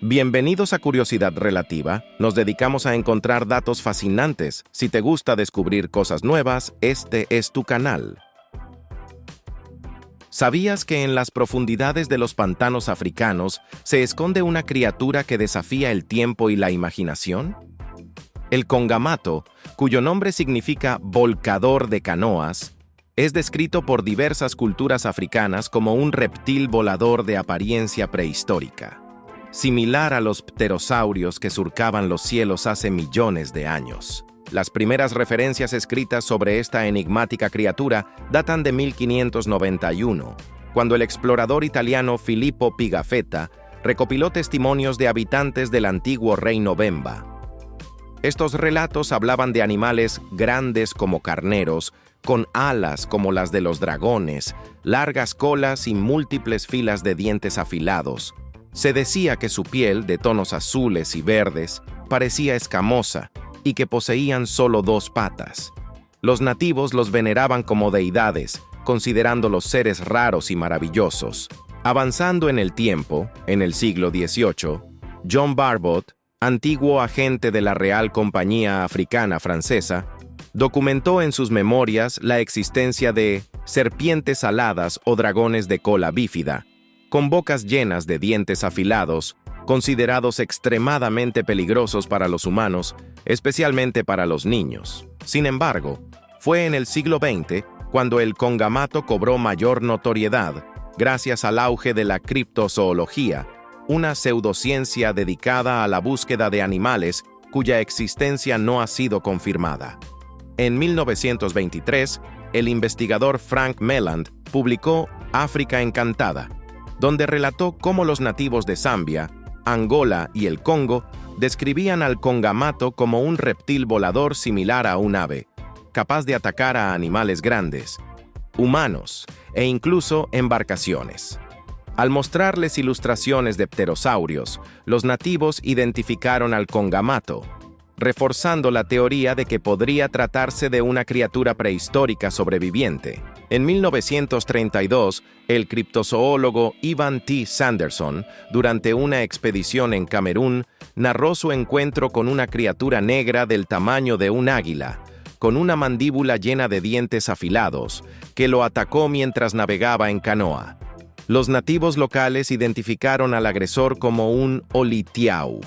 Bienvenidos a Curiosidad Relativa. Nos dedicamos a encontrar datos fascinantes. Si te gusta descubrir cosas nuevas, este es tu canal. ¿Sabías que en las profundidades de los pantanos africanos se esconde una criatura que desafía el tiempo y la imaginación? El congamato, cuyo nombre significa volcador de canoas, es descrito por diversas culturas africanas como un reptil volador de apariencia prehistórica, similar a los pterosaurios que surcaban los cielos hace millones de años. Las primeras referencias escritas sobre esta enigmática criatura datan de 1591, cuando el explorador italiano Filippo Pigafetta recopiló testimonios de habitantes del antiguo reino Bemba. Estos relatos hablaban de animales grandes como carneros, con alas como las de los dragones, largas colas y múltiples filas de dientes afilados. Se decía que su piel, de tonos azules y verdes, parecía escamosa y que poseían solo 2 patas. Los nativos los veneraban como deidades, considerándolos seres raros y maravillosos. Avanzando en el tiempo, en el siglo XVIII, John Barbot, antiguo agente de la Real Compañía Africana Francesa, documentó en sus memorias la existencia de serpientes aladas o dragones de cola bífida, con bocas llenas de dientes afilados, considerados extremadamente peligrosos para los humanos, especialmente para los niños. Sin embargo, fue en el siglo XX cuando el congamato cobró mayor notoriedad gracias al auge de la criptozoología, una pseudociencia dedicada a la búsqueda de animales cuya existencia no ha sido confirmada. En 1923, el investigador Frank Melland publicó África Encantada, donde relató cómo los nativos de Zambia, Angola y el Congo describían al congamato como un reptil volador similar a un ave, capaz de atacar a animales grandes, humanos e incluso embarcaciones. Al mostrarles ilustraciones de pterosaurios, los nativos identificaron al congamato, reforzando la teoría de que podría tratarse de una criatura prehistórica sobreviviente. En 1932, el criptozoólogo Ivan T. Sanderson, durante una expedición en Camerún, narró su encuentro con una criatura negra del tamaño de un águila, con una mandíbula llena de dientes afilados, que lo atacó mientras navegaba en canoa. Los nativos locales identificaron al agresor como un olitiau,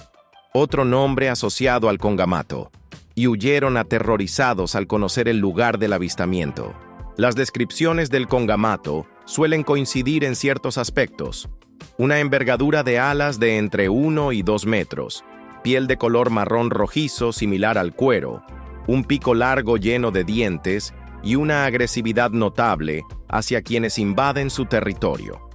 otro nombre asociado al congamato, y huyeron aterrorizados al conocer el lugar del avistamiento. Las descripciones del congamato suelen coincidir en ciertos aspectos: una envergadura de alas de entre 1 y 2 metros, piel de color marrón rojizo similar al cuero, un pico largo lleno de dientes y una agresividad notable hacia quienes invaden su territorio.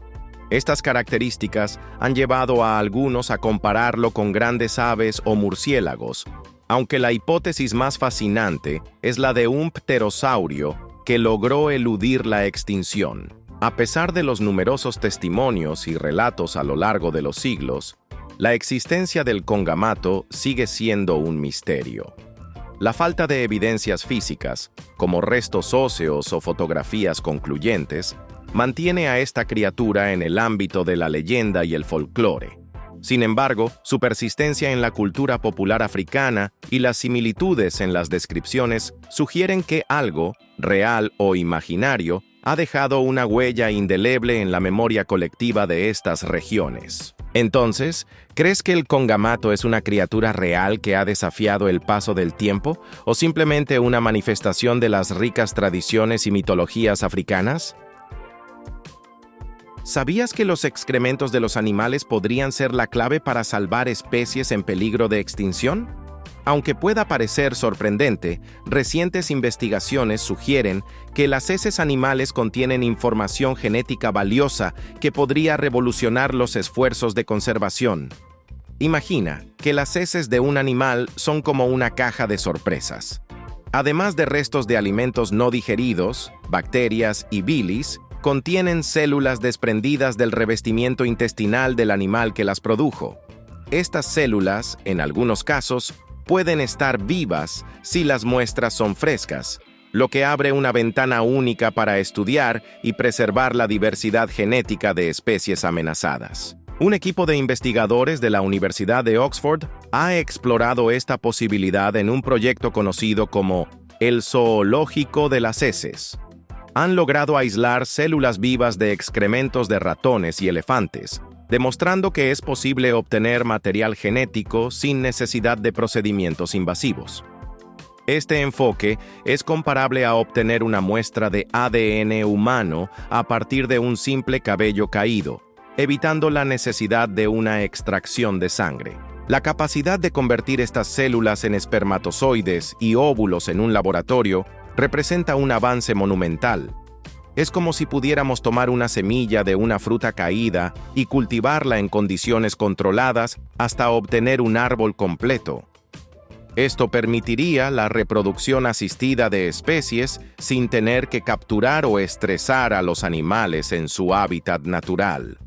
Estas características han llevado a algunos a compararlo con grandes aves o murciélagos, aunque la hipótesis más fascinante es la de un pterosaurio que logró eludir la extinción. A pesar de los numerosos testimonios y relatos a lo largo de los siglos, la existencia del congamato sigue siendo un misterio. La falta de evidencias físicas, como restos óseos o fotografías concluyentes, mantiene a esta criatura en el ámbito de la leyenda y el folclore. Sin embargo, su persistencia en la cultura popular africana y las similitudes en las descripciones sugieren que algo, real o imaginario, ha dejado una huella indeleble en la memoria colectiva de estas regiones. Entonces, ¿crees que el congamato es una criatura real que ha desafiado el paso del tiempo o simplemente una manifestación de las ricas tradiciones y mitologías africanas? ¿Sabías que los excrementos de los animales podrían ser la clave para salvar especies en peligro de extinción? Aunque pueda parecer sorprendente, recientes investigaciones sugieren que las heces animales contienen información genética valiosa que podría revolucionar los esfuerzos de conservación. Imagina que las heces de un animal son como una caja de sorpresas. Además de restos de alimentos no digeridos, bacterias y bilis, contienen células desprendidas del revestimiento intestinal del animal que las produjo. Estas células, en algunos casos, pueden estar vivas si las muestras son frescas, lo que abre una ventana única para estudiar y preservar la diversidad genética de especies amenazadas. Un equipo de investigadores de la Universidad de Oxford ha explorado esta posibilidad en un proyecto conocido como el zoológico de las heces. Han logrado aislar células vivas de excrementos de ratones y elefantes, demostrando que es posible obtener material genético sin necesidad de procedimientos invasivos. Este enfoque es comparable a obtener una muestra de ADN humano a partir de un simple cabello caído, evitando la necesidad de una extracción de sangre. La capacidad de convertir estas células en espermatozoides y óvulos en un laboratorio representa un avance monumental. Es como si pudiéramos tomar una semilla de una fruta caída y cultivarla en condiciones controladas hasta obtener un árbol completo. Esto permitiría la reproducción asistida de especies sin tener que capturar o estresar a los animales en su hábitat natural.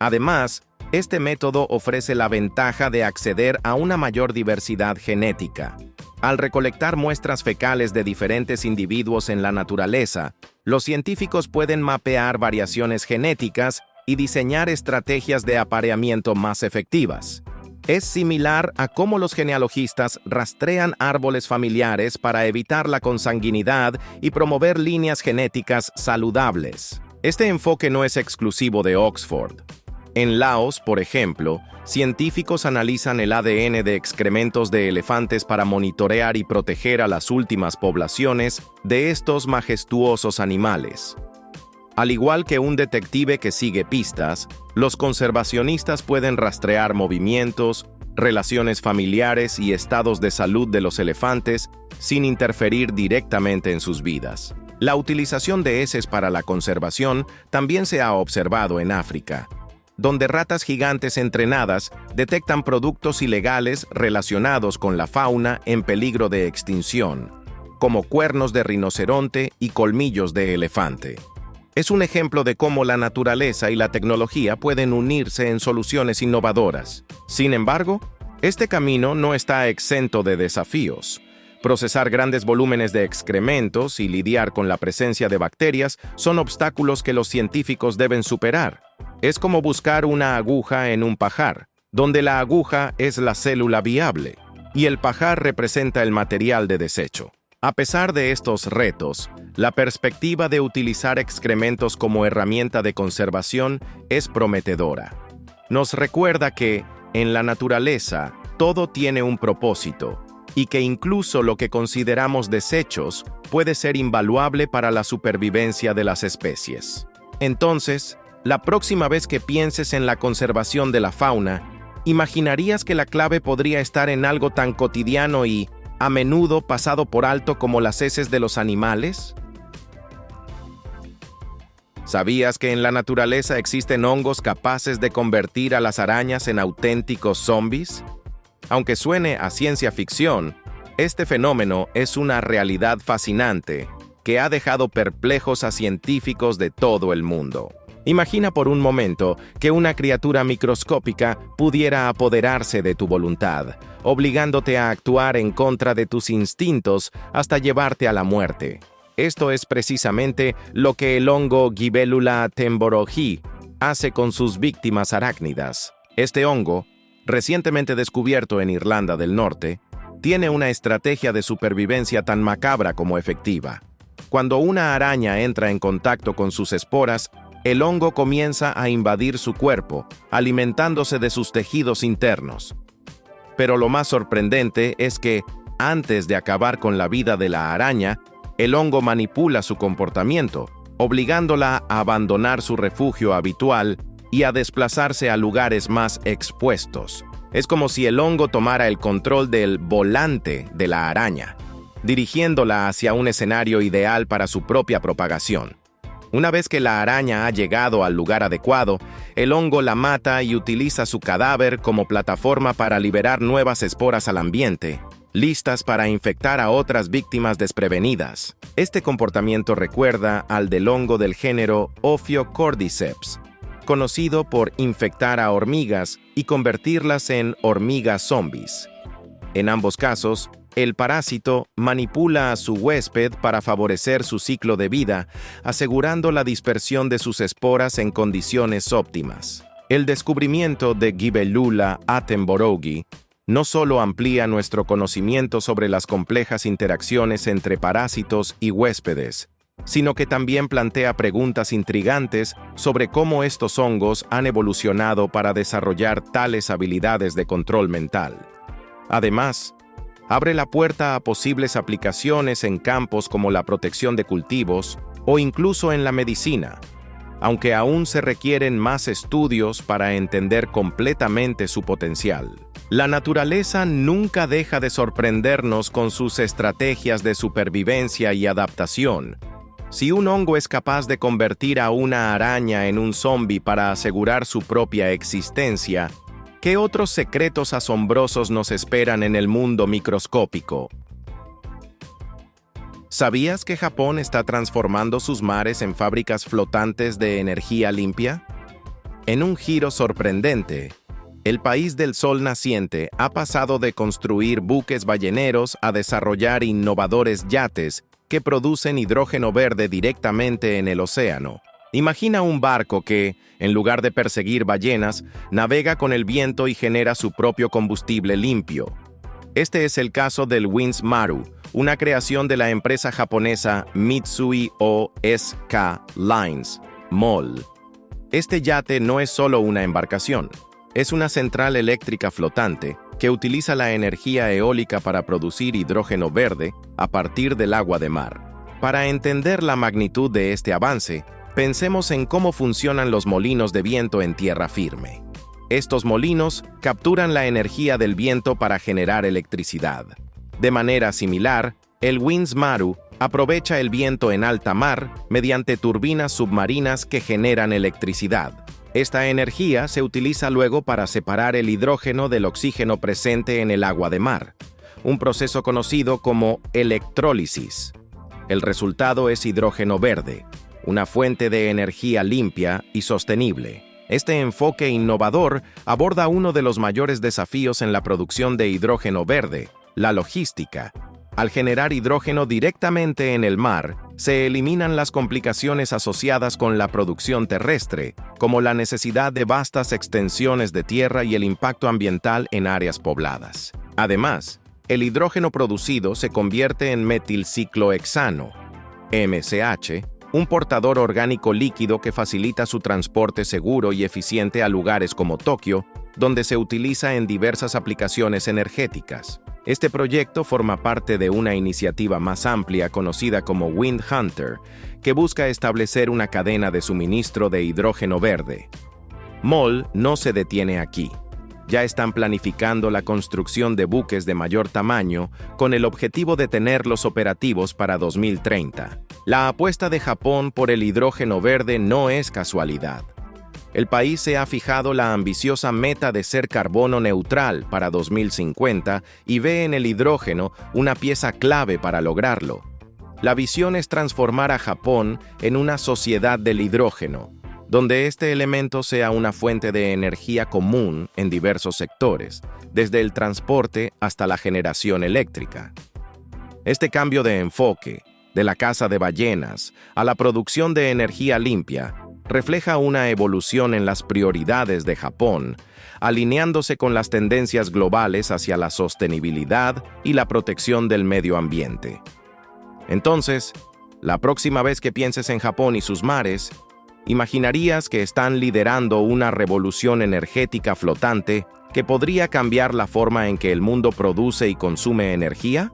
Además, este método ofrece la ventaja de acceder a una mayor diversidad genética. Al recolectar muestras fecales de diferentes individuos en la naturaleza, los científicos pueden mapear variaciones genéticas y diseñar estrategias de apareamiento más efectivas. Es similar a cómo los genealogistas rastrean árboles familiares para evitar la consanguinidad y promover líneas genéticas saludables. Este enfoque no es exclusivo de Oxford. En Laos, por ejemplo, científicos analizan el ADN de excrementos de elefantes para monitorear y proteger a las últimas poblaciones de estos majestuosos animales. Al igual que un detective que sigue pistas, los conservacionistas pueden rastrear movimientos, relaciones familiares y estados de salud de los elefantes sin interferir directamente en sus vidas. La utilización de heces para la conservación también se ha observado en África, donde ratas gigantes entrenadas detectan productos ilegales relacionados con la fauna en peligro de extinción, como cuernos de rinoceronte y colmillos de elefante. Es un ejemplo de cómo la naturaleza y la tecnología pueden unirse en soluciones innovadoras. Sin embargo, este camino no está exento de desafíos. Procesar grandes volúmenes de excrementos y lidiar con la presencia de bacterias son obstáculos que los científicos deben superar. Es como buscar una aguja en un pajar, donde la aguja es la célula viable y el pajar representa el material de desecho. A pesar de estos retos, la perspectiva de utilizar excrementos como herramienta de conservación es prometedora. Nos recuerda que, en la naturaleza, todo tiene un propósito, y que incluso lo que consideramos desechos puede ser invaluable para la supervivencia de las especies. Entonces, la próxima vez que pienses en la conservación de la fauna, ¿imaginarías que la clave podría estar en algo tan cotidiano y, a menudo, pasado por alto como las heces de los animales? ¿Sabías que en la naturaleza existen hongos capaces de convertir a las arañas en auténticos zombies? Aunque suene a ciencia ficción, este fenómeno es una realidad fascinante que ha dejado perplejos a científicos de todo el mundo. Imagina por un momento que una criatura microscópica pudiera apoderarse de tu voluntad, obligándote a actuar en contra de tus instintos hasta llevarte a la muerte. Esto es precisamente lo que el hongo Gibellula temborrhei hace con sus víctimas arácnidas. Este hongo, recientemente descubierto en Irlanda del Norte, tiene una estrategia de supervivencia tan macabra como efectiva. Cuando una araña entra en contacto con sus esporas, el hongo comienza a invadir su cuerpo, alimentándose de sus tejidos internos. Pero lo más sorprendente es que, antes de acabar con la vida de la araña, el hongo manipula su comportamiento, obligándola a abandonar su refugio habitual y a desplazarse a lugares más expuestos. Es como si el hongo tomara el control del volante de la araña, dirigiéndola hacia un escenario ideal para su propia propagación. Una vez que la araña ha llegado al lugar adecuado, el hongo la mata y utiliza su cadáver como plataforma para liberar nuevas esporas al ambiente, listas para infectar a otras víctimas desprevenidas. Este comportamiento recuerda al del hongo del género Ophiocordyceps, conocido por infectar a hormigas y convertirlas en hormigas zombies. En ambos casos, el parásito manipula a su huésped para favorecer su ciclo de vida, asegurando la dispersión de sus esporas en condiciones óptimas. El descubrimiento de Gibelula Attenborough no solo amplía nuestro conocimiento sobre las complejas interacciones entre parásitos y huéspedes, sino que también plantea preguntas intrigantes sobre cómo estos hongos han evolucionado para desarrollar tales habilidades de control mental. Además, abre la puerta a posibles aplicaciones en campos como la protección de cultivos o incluso en la medicina, aunque aún se requieren más estudios para entender completamente su potencial. La naturaleza nunca deja de sorprendernos con sus estrategias de supervivencia y adaptación. Si un hongo es capaz de convertir a una araña en un zombi para asegurar su propia existencia, ¿qué otros secretos asombrosos nos esperan en el mundo microscópico? ¿Sabías que Japón está transformando sus mares en fábricas flotantes de energía limpia? En un giro sorprendente, el país del sol naciente ha pasado de construir buques balleneros a desarrollar innovadores yates que producen hidrógeno verde directamente en el océano. Imagina un barco que, en lugar de perseguir ballenas, navega con el viento y genera su propio combustible limpio. Este es el caso del Winds Maru, una creación de la empresa japonesa Mitsui O.S.K. Lines, MOL. Este yate no es solo una embarcación, es una central eléctrica flotante que utiliza la energía eólica para producir hidrógeno verde a partir del agua de mar. Para entender la magnitud de este avance, pensemos en cómo funcionan los molinos de viento en tierra firme. Estos molinos capturan la energía del viento para generar electricidad. De manera similar, el Winds Maru aprovecha el viento en alta mar mediante turbinas submarinas que generan electricidad. Esta energía se utiliza luego para separar el hidrógeno del oxígeno presente en el agua de mar, un proceso conocido como electrólisis. El resultado es hidrógeno verde, una fuente de energía limpia y sostenible. Este enfoque innovador aborda uno de los mayores desafíos en la producción de hidrógeno verde, la logística. Al generar hidrógeno directamente en el mar, se eliminan las complicaciones asociadas con la producción terrestre, como la necesidad de vastas extensiones de tierra y el impacto ambiental en áreas pobladas. Además, el hidrógeno producido se convierte en metilciclohexano, MCH, un portador orgánico líquido que facilita su transporte seguro y eficiente a lugares como Tokio, donde se utiliza en diversas aplicaciones energéticas. Este proyecto forma parte de una iniciativa más amplia conocida como Wind Hunter, que busca establecer una cadena de suministro de hidrógeno verde. MOL no se detiene aquí. Ya están planificando la construcción de buques de mayor tamaño con el objetivo de tenerlos operativos para 2030. La apuesta de Japón por el hidrógeno verde no es casualidad. El país se ha fijado la ambiciosa meta de ser carbono neutral para 2050 y ve en el hidrógeno una pieza clave para lograrlo. La visión es transformar a Japón en una sociedad del hidrógeno, donde este elemento sea una fuente de energía común en diversos sectores, desde el transporte hasta la generación eléctrica. Este cambio de enfoque, de la caza de ballenas a la producción de energía limpia, refleja una evolución en las prioridades de Japón, alineándose con las tendencias globales hacia la sostenibilidad y la protección del medio ambiente. Entonces, la próxima vez que pienses en Japón y sus mares, ¿imaginarías que están liderando una revolución energética flotante que podría cambiar la forma en que el mundo produce y consume energía?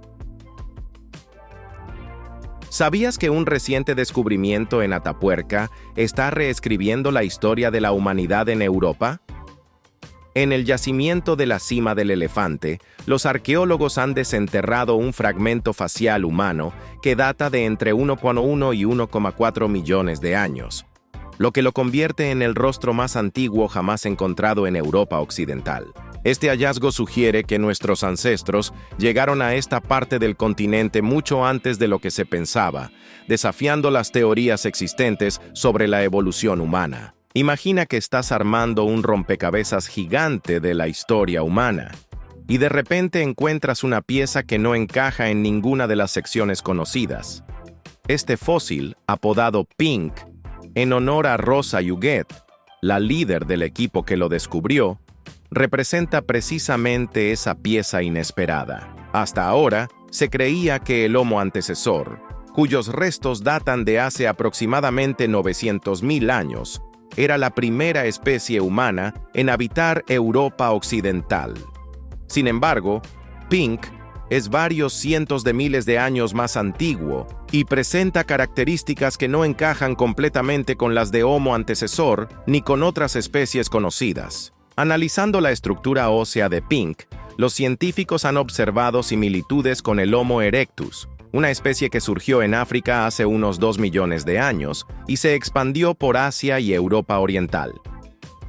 ¿Sabías que un reciente descubrimiento en Atapuerca está reescribiendo la historia de la humanidad en Europa? En el yacimiento de la Cima del Elefante, los arqueólogos han desenterrado un fragmento facial humano que data de entre 1,1 y 1,4 millones de años, lo que lo convierte en el rostro más antiguo jamás encontrado en Europa occidental. Este hallazgo sugiere que nuestros ancestros llegaron a esta parte del continente mucho antes de lo que se pensaba, desafiando las teorías existentes sobre la evolución humana. Imagina que estás armando un rompecabezas gigante de la historia humana, y de repente encuentras una pieza que no encaja en ninguna de las secciones conocidas. Este fósil, apodado Pink, en honor a Rosa Huguet, la líder del equipo que lo descubrió, representa precisamente esa pieza inesperada. Hasta ahora, se creía que el Homo antecesor, cuyos restos datan de hace aproximadamente 900.000 años, era la primera especie humana en habitar Europa occidental. Sin embargo, Pink es varios cientos de miles de años más antiguo y presenta características que no encajan completamente con las de Homo antecesor ni con otras especies conocidas. Analizando la estructura ósea de Pink, los científicos han observado similitudes con el Homo erectus, una especie que surgió en África hace unos 2 millones de años y se expandió por Asia y Europa Oriental.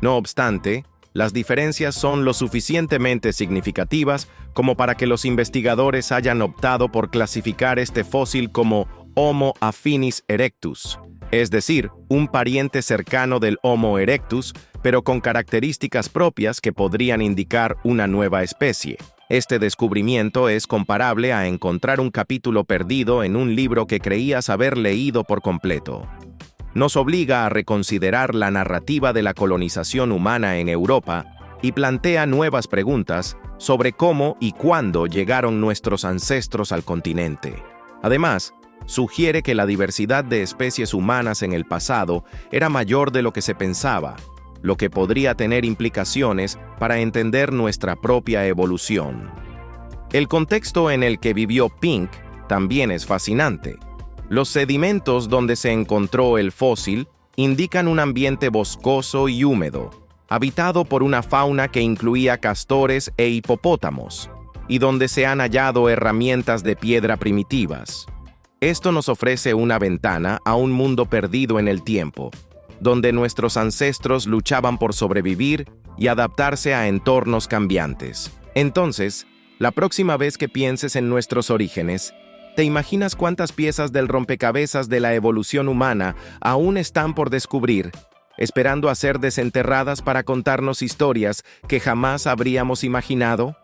No obstante, las diferencias son lo suficientemente significativas como para que los investigadores hayan optado por clasificar este fósil como Homo affinis erectus, es decir, un pariente cercano del Homo erectus, pero con características propias que podrían indicar una nueva especie. Este descubrimiento es comparable a encontrar un capítulo perdido en un libro que creías haber leído por completo. Nos obliga a reconsiderar la narrativa de la colonización humana en Europa y plantea nuevas preguntas sobre cómo y cuándo llegaron nuestros ancestros al continente. Además, sugiere que la diversidad de especies humanas en el pasado era mayor de lo que se pensaba, lo que podría tener implicaciones para entender nuestra propia evolución. El contexto en el que vivió Pink también es fascinante. Los sedimentos donde se encontró el fósil indican un ambiente boscoso y húmedo, habitado por una fauna que incluía castores e hipopótamos, y donde se han hallado herramientas de piedra primitivas. Esto nos ofrece una ventana a un mundo perdido en el tiempo, donde nuestros ancestros luchaban por sobrevivir y adaptarse a entornos cambiantes. Entonces, la próxima vez que pienses en nuestros orígenes, ¿te imaginas cuántas piezas del rompecabezas de la evolución humana aún están por descubrir, esperando a ser desenterradas para contarnos historias que jamás habríamos imaginado?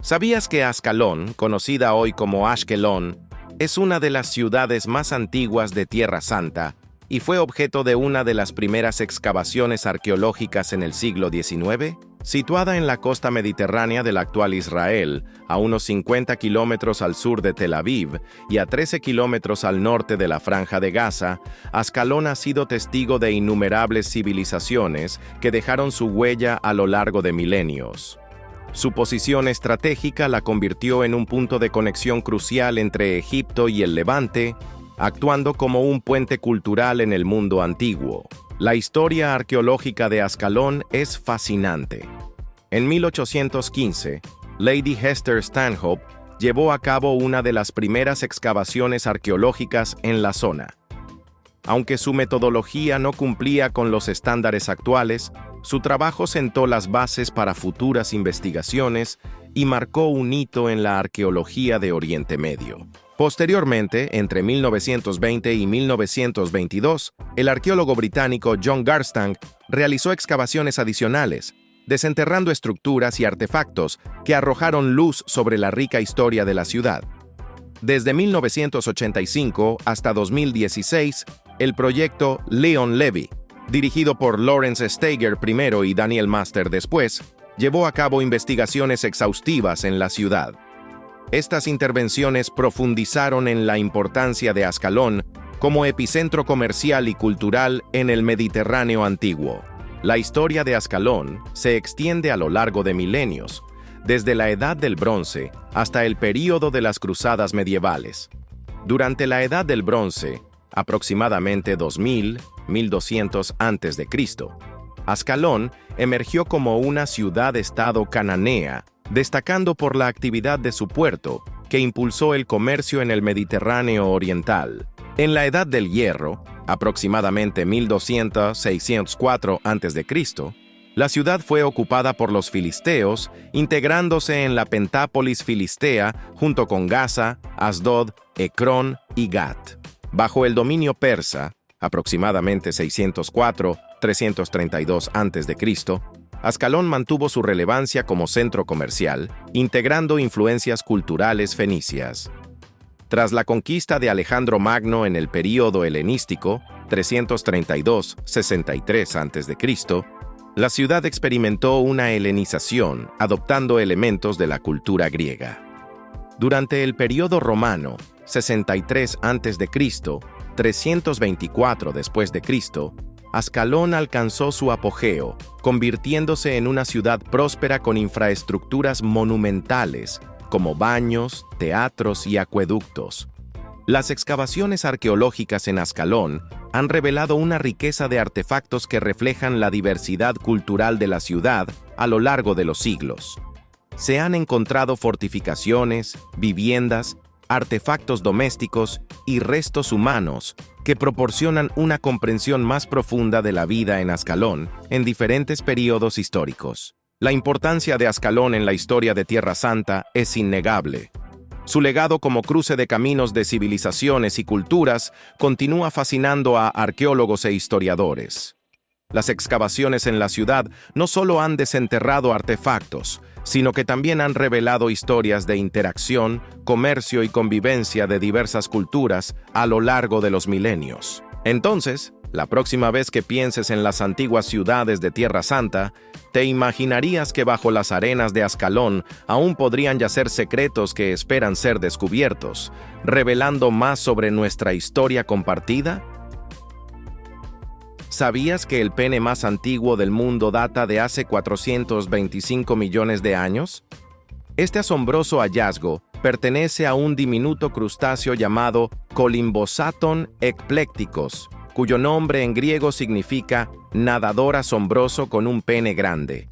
¿Sabías que Ascalón, conocida hoy como Ashkelon, es una de las ciudades más antiguas de Tierra Santa y fue objeto de una de las primeras excavaciones arqueológicas en el siglo XIX? Situada en la costa mediterránea del actual Israel, a unos 50 kilómetros al sur de Tel Aviv y a 13 kilómetros al norte de la Franja de Gaza, Ascalón ha sido testigo de innumerables civilizaciones que dejaron su huella a lo largo de milenios. Su posición estratégica la convirtió en un punto de conexión crucial entre Egipto y el Levante, actuando como un puente cultural en el mundo antiguo. La historia arqueológica de Ascalón es fascinante. En 1815, Lady Hester Stanhope llevó a cabo una de las primeras excavaciones arqueológicas en la zona. Aunque su metodología no cumplía con los estándares actuales, su trabajo sentó las bases para futuras investigaciones y marcó un hito en la arqueología de Oriente Medio. Posteriormente, entre 1920 y 1922, el arqueólogo británico John Garstang realizó excavaciones adicionales, desenterrando estructuras y artefactos que arrojaron luz sobre la rica historia de la ciudad. Desde 1985 hasta 2016, el proyecto Leon Levy, dirigido por Lawrence Steiger primero y Daniel Master después, llevó a cabo investigaciones exhaustivas en la ciudad. Estas intervenciones profundizaron en la importancia de Ascalón como epicentro comercial y cultural en el Mediterráneo antiguo. La historia de Ascalón se extiende a lo largo de milenios, desde la Edad del Bronce hasta el período de las Cruzadas medievales. Durante la Edad del Bronce, aproximadamente 2000-1200 a.C., Ascalón emergió como una ciudad-estado cananea, destacando por la actividad de su puerto, que impulsó el comercio en el Mediterráneo oriental. En la Edad del Hierro, aproximadamente 1200-604 a.C., la ciudad fue ocupada por los filisteos, integrándose en la Pentápolis filistea junto con Gaza, Asdod, Ecrón y Gat. Bajo el dominio persa, aproximadamente 604-332 a.C., Ascalón mantuvo su relevancia como centro comercial, integrando influencias culturales fenicias. Tras la conquista de Alejandro Magno en el período helenístico, 332-63 a.C., la ciudad experimentó una helenización, adoptando elementos de la cultura griega. Durante el período romano, 63 a.C., 324 después de Cristo, Ascalón alcanzó su apogeo, convirtiéndose en una ciudad próspera con infraestructuras monumentales, como baños, teatros y acueductos. Las excavaciones arqueológicas en Ascalón han revelado una riqueza de artefactos que reflejan la diversidad cultural de la ciudad a lo largo de los siglos. Se han encontrado fortificaciones, viviendas, artefactos domésticos y restos humanos que proporcionan una comprensión más profunda de la vida en Ascalón en diferentes períodos históricos. La importancia de Ascalón en la historia de Tierra Santa es innegable. Su legado como cruce de caminos de civilizaciones y culturas continúa fascinando a arqueólogos e historiadores. Las excavaciones en la ciudad no solo han desenterrado artefactos, sino que también han revelado historias de interacción, comercio y convivencia de diversas culturas a lo largo de los milenios. Entonces, la próxima vez que pienses en las antiguas ciudades de Tierra Santa, ¿te imaginarías que bajo las arenas de Ascalón aún podrían yacer secretos que esperan ser descubiertos, revelando más sobre nuestra historia compartida? ¿Sabías que el pene más antiguo del mundo data de hace 425 millones de años? Este asombroso hallazgo pertenece a un diminuto crustáceo llamado Colymbosaton ekplecticos, cuyo nombre en griego significa nadador asombroso con un pene grande.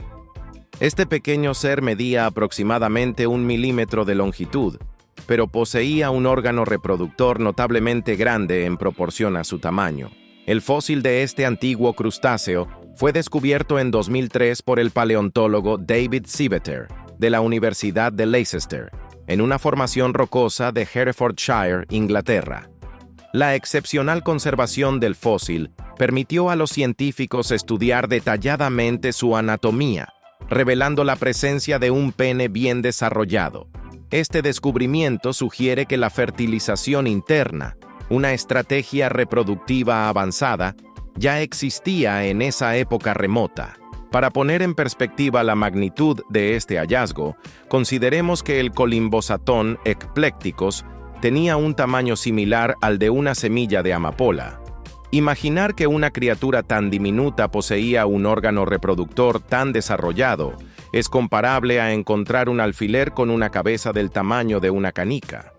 Este pequeño ser medía aproximadamente 1 milímetro de longitud, pero poseía un órgano reproductor notablemente grande en proporción a su tamaño. El fósil de este antiguo crustáceo fue descubierto en 2003 por el paleontólogo David Cibeter, de la Universidad de Leicester, en una formación rocosa de Herefordshire, Inglaterra. La excepcional conservación del fósil permitió a los científicos estudiar detalladamente su anatomía, revelando la presencia de un pene bien desarrollado. Este descubrimiento sugiere que la fertilización interna, una estrategia reproductiva avanzada, ya existía en esa época remota. Para poner en perspectiva la magnitud de este hallazgo, consideremos que el Colymbosaton ekplecticos tenía un tamaño similar al de una semilla de amapola. Imaginar que una criatura tan diminuta poseía un órgano reproductor tan desarrollado es comparable a encontrar un alfiler con una cabeza del tamaño de una canica.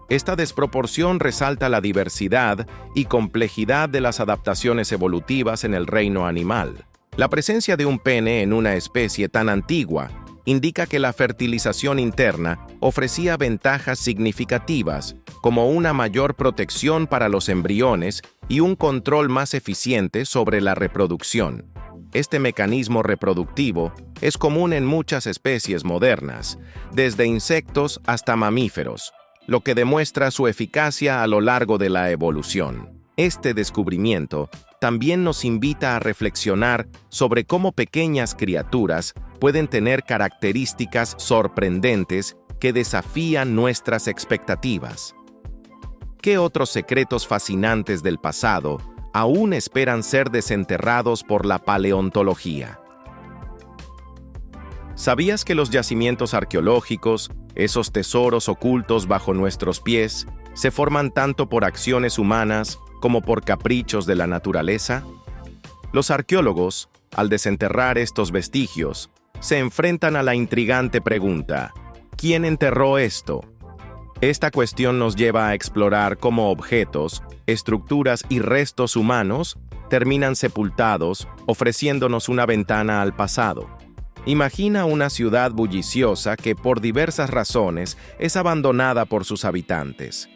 Esta desproporción resalta la diversidad y complejidad de las adaptaciones evolutivas en el reino animal. La presencia de un pene en una especie tan antigua indica que la fertilización interna ofrecía ventajas significativas, como una mayor protección para los embriones y un control más eficiente sobre la reproducción. Este mecanismo reproductivo es común en muchas especies modernas, desde insectos hasta mamíferos, lo que demuestra su eficacia a lo largo de la evolución. Este descubrimiento también nos invita a reflexionar sobre cómo pequeñas criaturas pueden tener características sorprendentes que desafían nuestras expectativas. ¿Qué otros secretos fascinantes del pasado aún esperan ser desenterrados por la paleontología? ¿Sabías que los yacimientos arqueológicos, esos tesoros ocultos bajo nuestros pies, se forman tanto por acciones humanas como por caprichos de la naturaleza? Los arqueólogos, al desenterrar estos vestigios, se enfrentan a la intrigante pregunta: ¿quién enterró esto? Esta cuestión nos lleva a explorar cómo objetos, estructuras y restos humanos terminan sepultados, ofreciéndonos una ventana al pasado. Imagina una ciudad bulliciosa que por diversas razones es abandonada por sus habitantes.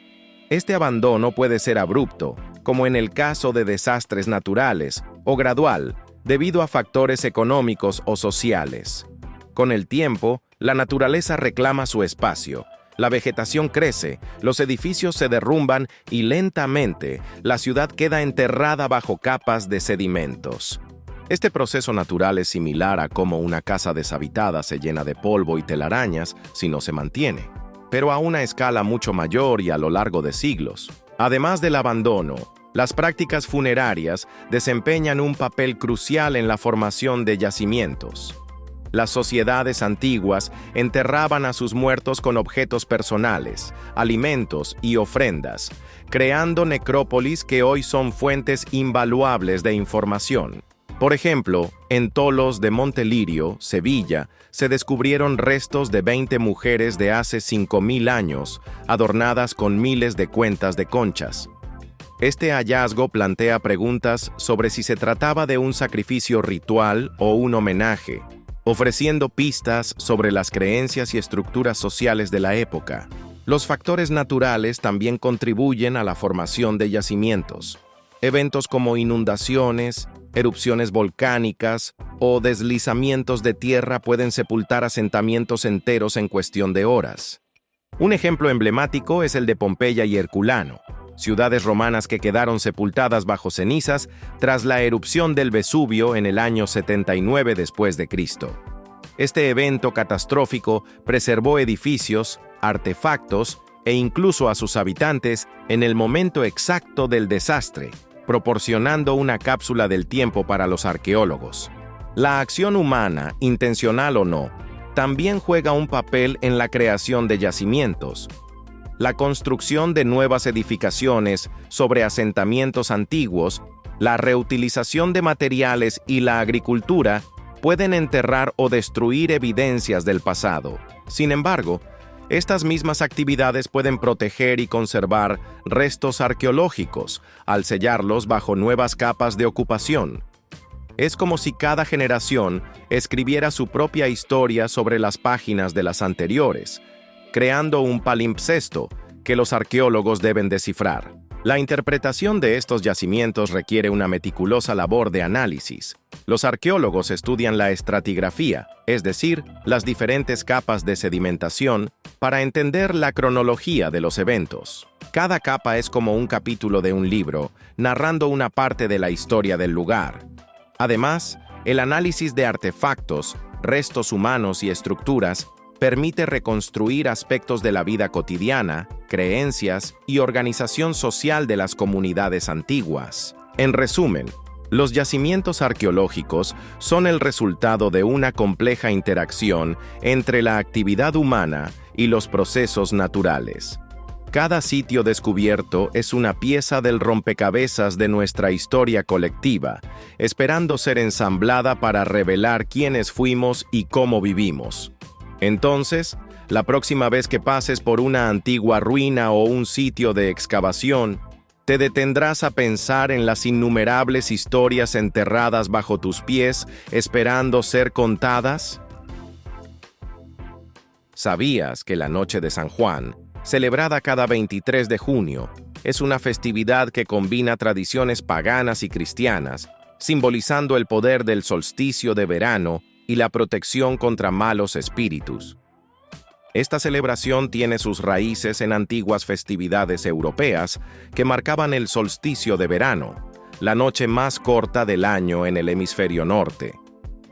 Este abandono puede ser abrupto, como en el caso de desastres naturales, o gradual, debido a factores económicos o sociales. Con el tiempo, la naturaleza reclama su espacio, la vegetación crece, los edificios se derrumban y lentamente la ciudad queda enterrada bajo capas de sedimentos. Este proceso natural es similar a cómo una casa deshabitada se llena de polvo y telarañas si no se mantiene, pero a una escala mucho mayor y a lo largo de siglos. Además del abandono, Las prácticas funerarias desempeñan un papel crucial en la formación de yacimientos. Las sociedades antiguas enterraban a sus muertos con objetos personales, alimentos y ofrendas, creando necrópolis que hoy son fuentes invaluables de información. Por ejemplo, en Tolos de Montelirio, Sevilla, se descubrieron restos de 20 mujeres de hace 5.000 años, adornadas con miles de cuentas de conchas. Este hallazgo plantea preguntas sobre si se trataba de un sacrificio ritual o un homenaje, ofreciendo pistas sobre las creencias y estructuras sociales de la época. Los factores naturales también contribuyen a la formación de yacimientos. Eventos como inundaciones, erupciones volcánicas o deslizamientos de tierra pueden sepultar asentamientos enteros en cuestión de horas. Un ejemplo emblemático es el de Pompeya y Herculano, ciudades romanas que quedaron sepultadas bajo cenizas tras la erupción del Vesubio en el año 79 después de Cristo. Este evento catastrófico preservó edificios, artefactos e incluso a sus habitantes en el momento exacto del desastre, proporcionando una cápsula del tiempo para los arqueólogos. La acción humana, intencional o no, también juega un papel en la creación de yacimientos. La construcción de nuevas edificaciones sobre asentamientos antiguos, la reutilización de materiales y la agricultura pueden enterrar o destruir evidencias del pasado. Sin embargo, estas mismas actividades pueden proteger y conservar restos arqueológicos al sellarlos bajo nuevas capas de ocupación. Es como si cada generación escribiera su propia historia sobre las páginas de las anteriores, creando un palimpsesto que los arqueólogos deben descifrar. La interpretación de estos yacimientos requiere una meticulosa labor de análisis. Los arqueólogos estudian la estratigrafía, es decir, las diferentes capas de sedimentación, para entender la cronología de los eventos. Cada capa es como un capítulo de un libro, narrando una parte de la historia del lugar. Además, el análisis de artefactos, restos humanos y estructuras permite reconstruir aspectos de la vida cotidiana, creencias y organización social de las comunidades antiguas. En resumen, los yacimientos arqueológicos son el resultado de una compleja interacción entre la actividad humana y los procesos naturales. Cada sitio descubierto es una pieza del rompecabezas de nuestra historia colectiva, esperando ser ensamblada para revelar quiénes fuimos y cómo vivimos. Entonces, la próxima vez que pases por una antigua ruina o un sitio de excavación, ¿te detendrás a pensar en las innumerables historias enterradas bajo tus pies, esperando ser contadas? ¿Sabías que la Noche de San Juan, celebrada cada 23 de junio, es una festividad que combina tradiciones paganas y cristianas, simbolizando el poder del solsticio de verano y la protección contra malos espíritus? Esta celebración tiene sus raíces en antiguas festividades europeas que marcaban el solsticio de verano, la noche más corta del año en el hemisferio norte.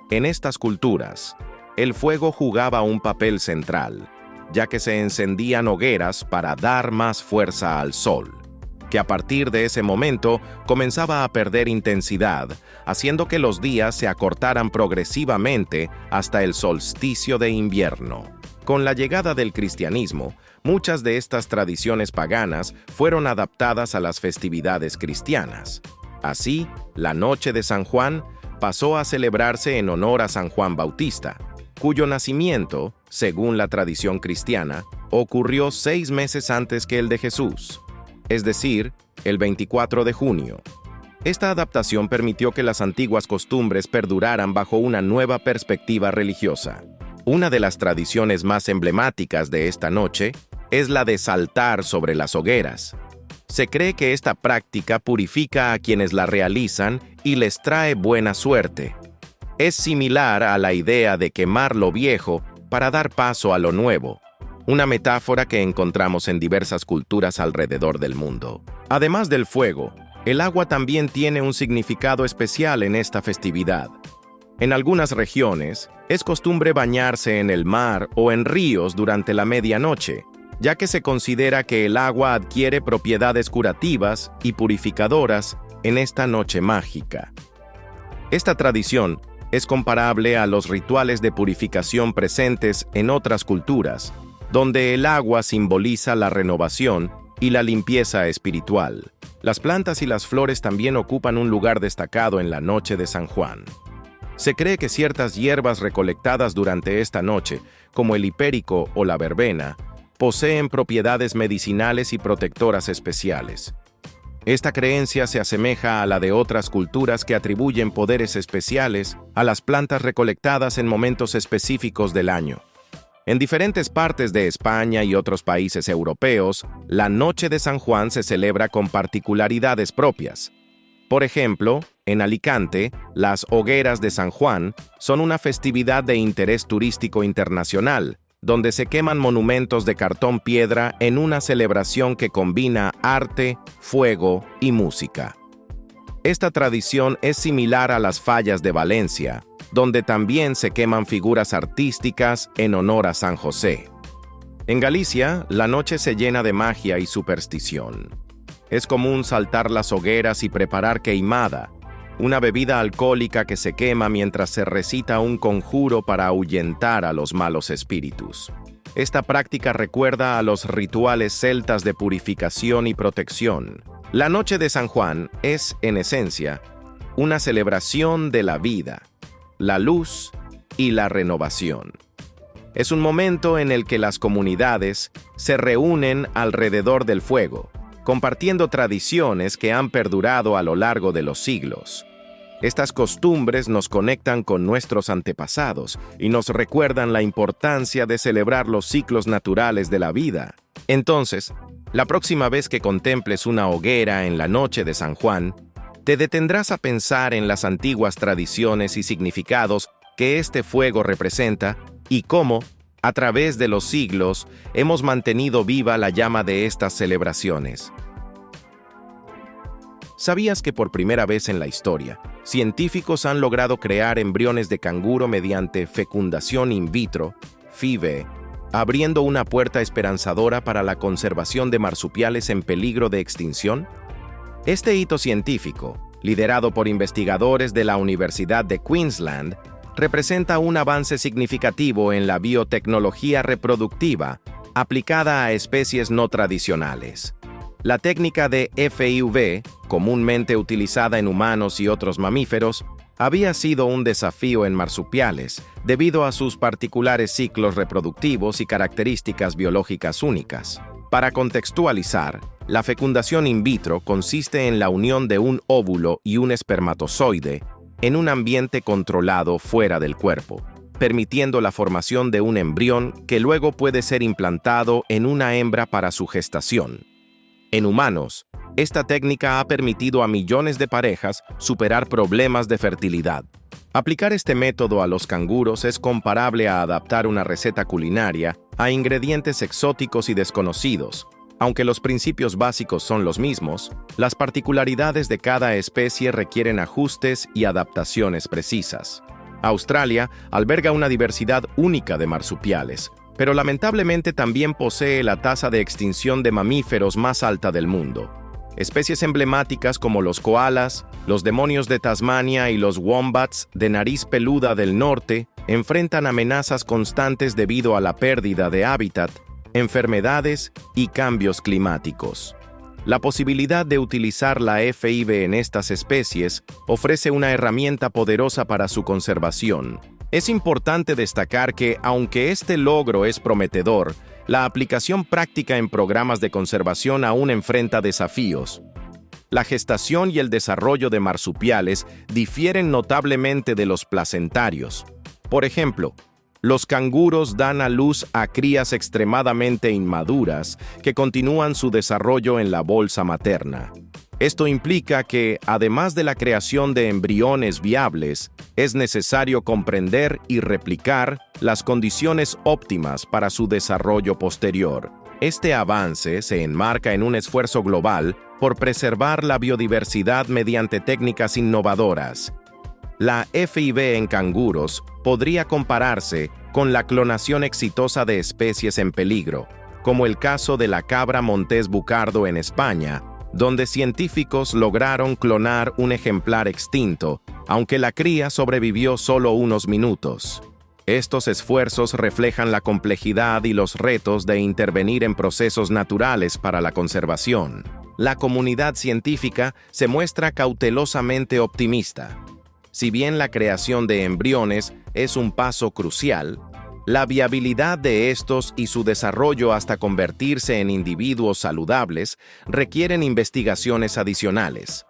En estas culturas, el fuego jugaba un papel central, ya que se encendían hogueras para dar más fuerza al sol, que a partir de ese momento comenzaba a perder intensidad, haciendo que los días se acortaran progresivamente hasta el solsticio de invierno. Con la llegada del cristianismo, muchas de estas tradiciones paganas fueron adaptadas a las festividades cristianas. Así, la Noche de San Juan pasó a celebrarse en honor a San Juan Bautista, cuyo nacimiento, según la tradición cristiana, ocurrió 6 meses antes que el de Jesús, es decir, el 24 de junio. Esta adaptación permitió que las antiguas costumbres perduraran bajo una nueva perspectiva religiosa. Una de las tradiciones más emblemáticas de esta noche es la de saltar sobre las hogueras. Se cree que esta práctica purifica a quienes la realizan y les trae buena suerte. Es similar a la idea de quemar lo viejo para dar paso a lo nuevo, una metáfora que encontramos en diversas culturas alrededor del mundo. Además del fuego, el agua también tiene un significado especial en esta festividad. En algunas regiones, es costumbre bañarse en el mar o en ríos durante la medianoche, ya que se considera que el agua adquiere propiedades curativas y purificadoras en esta noche mágica. Esta tradición es comparable a los rituales de purificación presentes en otras culturas, donde el agua simboliza la renovación y la limpieza espiritual. Las plantas y las flores también ocupan un lugar destacado en la noche de San Juan. Se cree que ciertas hierbas recolectadas durante esta noche, como el hipérico o la verbena, poseen propiedades medicinales y protectoras especiales. Esta creencia se asemeja a la de otras culturas que atribuyen poderes especiales a las plantas recolectadas en momentos específicos del año. En diferentes partes de España y otros países europeos, la Noche de San Juan se celebra con particularidades propias. Por ejemplo, en Alicante, las hogueras de San Juan son una festividad de interés turístico internacional, donde se queman monumentos de cartón piedra en una celebración que combina arte, fuego y música. Esta tradición es similar a las fallas de Valencia, donde también se queman figuras artísticas en honor a San José. En Galicia, la noche se llena de magia y superstición. Es común saltar las hogueras y preparar queimada, una bebida alcohólica que se quema mientras se recita un conjuro para ahuyentar a los malos espíritus. Esta práctica recuerda a los rituales celtas de purificación y protección. La Noche de San Juan es, en esencia, una celebración de la vida, la luz y la renovación. Es un momento en el que las comunidades se reúnen alrededor del fuego, compartiendo tradiciones que han perdurado a lo largo de los siglos. Estas costumbres nos conectan con nuestros antepasados y nos recuerdan la importancia de celebrar los ciclos naturales de la vida. Entonces, la próxima vez que contemples una hoguera en la noche de San Juan, te detendrás a pensar en las antiguas tradiciones y significados que este fuego representa y cómo, a través de los siglos, hemos mantenido viva la llama de estas celebraciones. ¿Sabías que por primera vez en la historia, científicos han logrado crear embriones de canguro mediante fecundación in vitro, FIV, abriendo una puerta esperanzadora para la conservación de marsupiales en peligro de extinción? Este hito científico, liderado por investigadores de la Universidad de Queensland, representa un avance significativo en la biotecnología reproductiva aplicada a especies no tradicionales. La técnica de FIV, comúnmente utilizada en humanos y otros mamíferos, había sido un desafío en marsupiales debido a sus particulares ciclos reproductivos y características biológicas únicas. Para contextualizar, la fecundación in vitro consiste en la unión de un óvulo y un espermatozoide en un ambiente controlado fuera del cuerpo, permitiendo la formación de un embrión que luego puede ser implantado en una hembra para su gestación. En humanos, esta técnica ha permitido a millones de parejas superar problemas de fertilidad. Aplicar este método a los canguros es comparable a adaptar una receta culinaria a ingredientes exóticos y desconocidos. Aunque los principios básicos son los mismos, las particularidades de cada especie requieren ajustes y adaptaciones precisas. Australia alberga una diversidad única de marsupiales, pero lamentablemente también posee la tasa de extinción de mamíferos más alta del mundo. Especies emblemáticas como los koalas, los demonios de Tasmania y los wombats de nariz peluda del norte enfrentan amenazas constantes debido a la pérdida de hábitat, enfermedades y cambios climáticos. La posibilidad de utilizar la FIV en estas especies ofrece una herramienta poderosa para su conservación. Es importante destacar que, aunque este logro es prometedor, la aplicación práctica en programas de conservación aún enfrenta desafíos. La gestación y el desarrollo de marsupiales difieren notablemente de los placentarios. Por ejemplo, los canguros dan a luz a crías extremadamente inmaduras que continúan su desarrollo en la bolsa materna. Esto implica que, además de la creación de embriones viables, es necesario comprender y replicar las condiciones óptimas para su desarrollo posterior. Este avance se enmarca en un esfuerzo global por preservar la biodiversidad mediante técnicas innovadoras. La FIV en canguros podría compararse con la clonación exitosa de especies en peligro, como el caso de la cabra montés bucardo en España, donde científicos lograron clonar un ejemplar extinto, aunque la cría sobrevivió solo unos minutos. Estos esfuerzos reflejan la complejidad y los retos de intervenir en procesos naturales para la conservación. La comunidad científica se muestra cautelosamente optimista. Si bien la creación de embriones es un paso crucial, la viabilidad de estos y su desarrollo hasta convertirse en individuos saludables requieren investigaciones adicionales.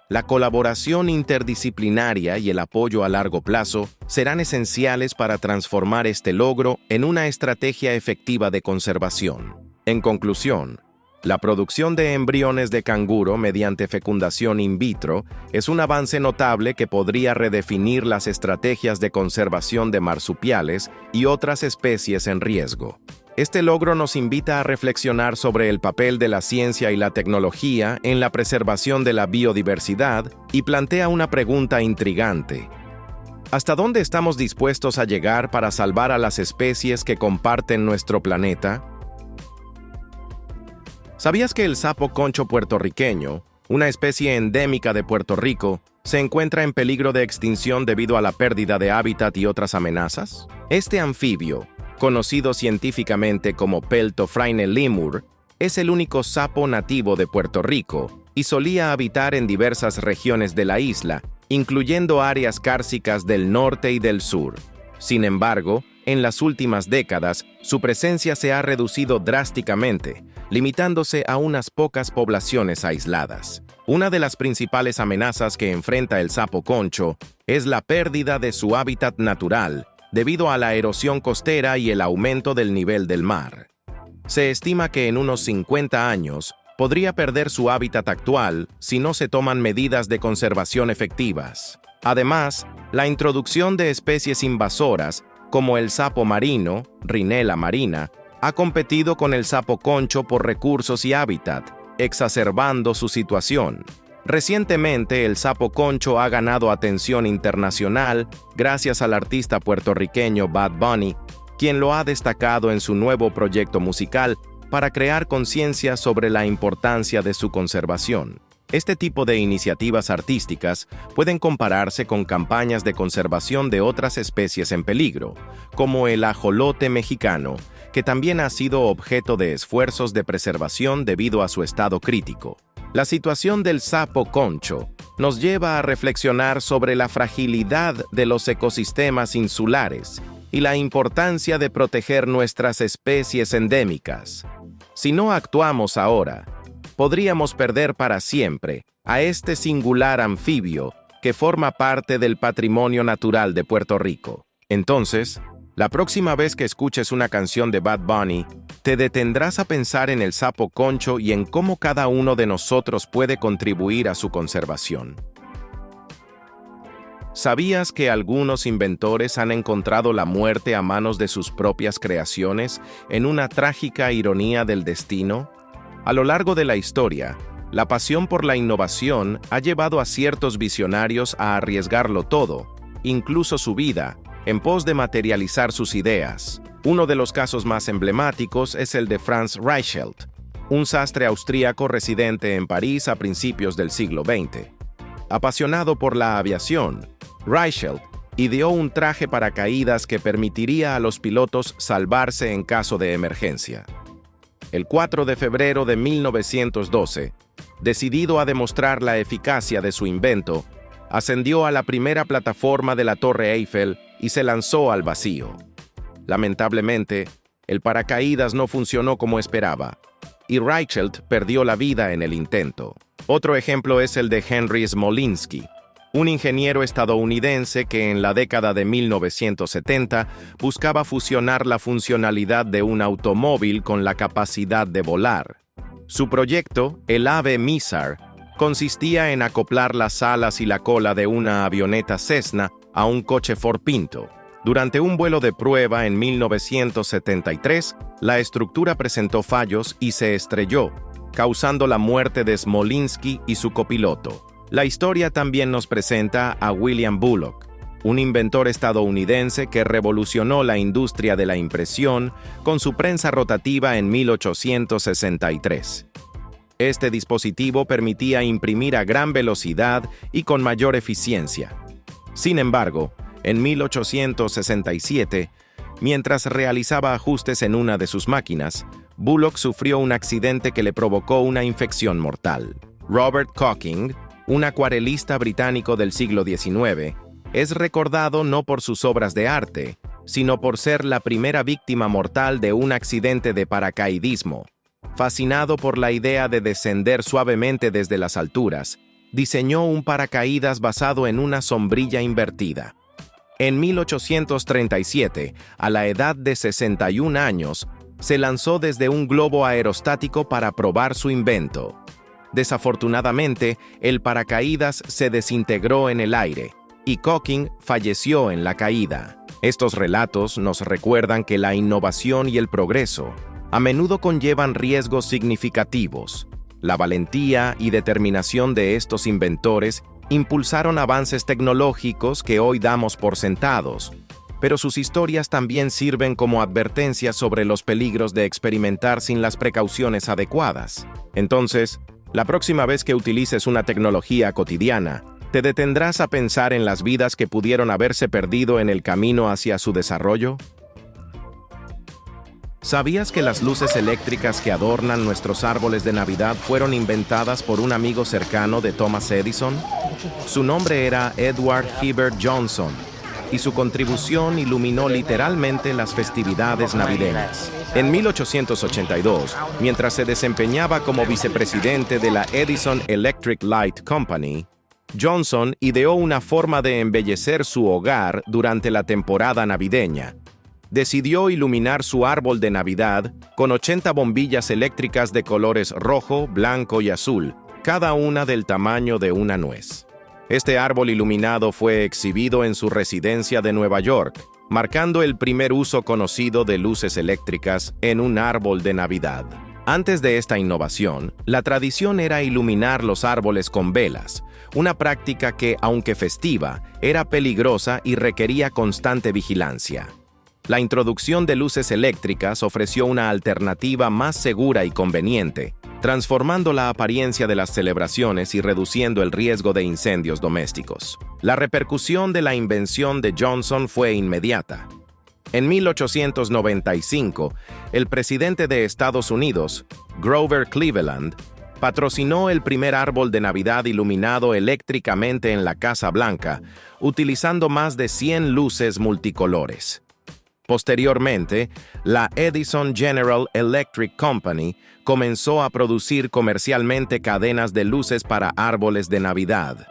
La colaboración interdisciplinaria y el apoyo a largo plazo serán esenciales para transformar este logro en una estrategia efectiva de conservación. En conclusión, la producción de embriones de canguro mediante fecundación in vitro es un avance notable que podría redefinir las estrategias de conservación de marsupiales y otras especies en riesgo. Este logro nos invita a reflexionar sobre el papel de la ciencia y la tecnología en la preservación de la biodiversidad y plantea una pregunta intrigante. ¿Hasta dónde estamos dispuestos a llegar para salvar a las especies que comparten nuestro planeta? ¿Sabías que el sapo concho puertorriqueño, una especie endémica de Puerto Rico, se encuentra en peligro de extinción debido a la pérdida de hábitat y otras amenazas? Este anfibio, conocido científicamente como Peltophrine lemur, es el único sapo nativo de Puerto Rico y solía habitar en diversas regiones de la isla, incluyendo áreas cársicas del norte y del sur. Sin embargo, en las últimas décadas, su presencia se ha reducido drásticamente, limitándose a unas pocas poblaciones aisladas. Una de las principales amenazas que enfrenta el sapo concho es la pérdida de su hábitat natural, debido a la erosión costera y el aumento del nivel del mar. Se estima que en unos 50 años podría perder su hábitat actual si no se toman medidas de conservación efectivas. Además, la introducción de especies invasoras, como el sapo marino, Rhinella marina, ha competido con el sapo concho por recursos y hábitat, exacerbando su situación. Recientemente, el sapo concho ha ganado atención internacional gracias al artista puertorriqueño Bad Bunny, quien lo ha destacado en su nuevo proyecto musical para crear conciencia sobre la importancia de su conservación. Este tipo de iniciativas artísticas pueden compararse con campañas de conservación de otras especies en peligro, como el ajolote mexicano, que también ha sido objeto de esfuerzos de preservación debido a su estado crítico. La situación del sapo concho nos lleva a reflexionar sobre la fragilidad de los ecosistemas insulares y la importancia de proteger nuestras especies endémicas. Si no actuamos ahora, podríamos perder para siempre a este singular anfibio que forma parte del patrimonio natural de Puerto Rico. Entonces, la próxima vez que escuches una canción de Bad Bunny, te detendrás a pensar en el sapo concho y en cómo cada uno de nosotros puede contribuir a su conservación. ¿Sabías que algunos inventores han encontrado la muerte a manos de sus propias creaciones en una trágica ironía del destino? A lo largo de la historia, la pasión por la innovación ha llevado a ciertos visionarios a arriesgarlo todo, incluso su vida, en pos de materializar sus ideas. Uno de los casos más emblemáticos es el de Franz Reichelt, un sastre austríaco residente en París a principios del siglo XX. Apasionado por la aviación, Reichelt ideó un traje paracaídas que permitiría a los pilotos salvarse en caso de emergencia. El 4 de febrero de 1912, decidido a demostrar la eficacia de su invento, ascendió a la primera plataforma de la Torre Eiffel y se lanzó al vacío. Lamentablemente, el paracaídas no funcionó como esperaba, y Reichelt perdió la vida en el intento. Otro ejemplo es el de Henry Smolinski, un ingeniero estadounidense que en la década de 1970 buscaba fusionar la funcionalidad de un automóvil con la capacidad de volar. Su proyecto, el Ave Mizar, consistía en acoplar las alas y la cola de una avioneta Cessna a un coche Ford Pinto. Durante un vuelo de prueba en 1973, la estructura presentó fallos y se estrelló, causando la muerte de Smolinski y su copiloto. La historia también nos presenta a William Bullock, un inventor estadounidense que revolucionó la industria de la impresión con su prensa rotativa en 1863. Este dispositivo permitía imprimir a gran velocidad y con mayor eficiencia. Sin embargo, en 1867, mientras realizaba ajustes en una de sus máquinas, Bullock sufrió un accidente que le provocó una infección mortal. Robert Cocking, un acuarelista británico del siglo XIX, es recordado no por sus obras de arte, sino por ser la primera víctima mortal de un accidente de paracaidismo. Fascinado por la idea de descender suavemente desde las alturas, diseñó un paracaídas basado en una sombrilla invertida. En 1837, a la edad de 61 años, se lanzó desde un globo aerostático para probar su invento. Desafortunadamente, el paracaídas se desintegró en el aire, y Cocking falleció en la caída. Estos relatos nos recuerdan que la innovación y el progreso a menudo conllevan riesgos significativos. La valentía y determinación de estos inventores impulsaron avances tecnológicos que hoy damos por sentados, pero sus historias también sirven como advertencias sobre los peligros de experimentar sin las precauciones adecuadas. Entonces, la próxima vez que utilices una tecnología cotidiana, ¿te detendrás a pensar en las vidas que pudieron haberse perdido en el camino hacia su desarrollo? ¿Sabías que las luces eléctricas que adornan nuestros árboles de Navidad fueron inventadas por un amigo cercano de Thomas Edison? Su nombre era Edward Hibbert Johnson, y su contribución iluminó literalmente las festividades navideñas. En 1882, mientras se desempeñaba como vicepresidente de la Edison Electric Light Company, Johnson ideó una forma de embellecer su hogar durante la temporada navideña. Decidió iluminar su árbol de Navidad con 80 bombillas eléctricas de colores rojo, blanco y azul, cada una del tamaño de una nuez. Este árbol iluminado fue exhibido en su residencia de Nueva York, marcando el primer uso conocido de luces eléctricas en un árbol de Navidad. Antes de esta innovación, la tradición era iluminar los árboles con velas, una práctica que, aunque festiva, era peligrosa y requería constante vigilancia. La introducción de luces eléctricas ofreció una alternativa más segura y conveniente, transformando la apariencia de las celebraciones y reduciendo el riesgo de incendios domésticos. La repercusión de la invención de Johnson fue inmediata. En 1895, el presidente de Estados Unidos, Grover Cleveland, patrocinó el primer árbol de Navidad iluminado eléctricamente en la Casa Blanca, utilizando más de 100 luces multicolores. Posteriormente, la Edison General Electric Company comenzó a producir comercialmente cadenas de luces para árboles de Navidad,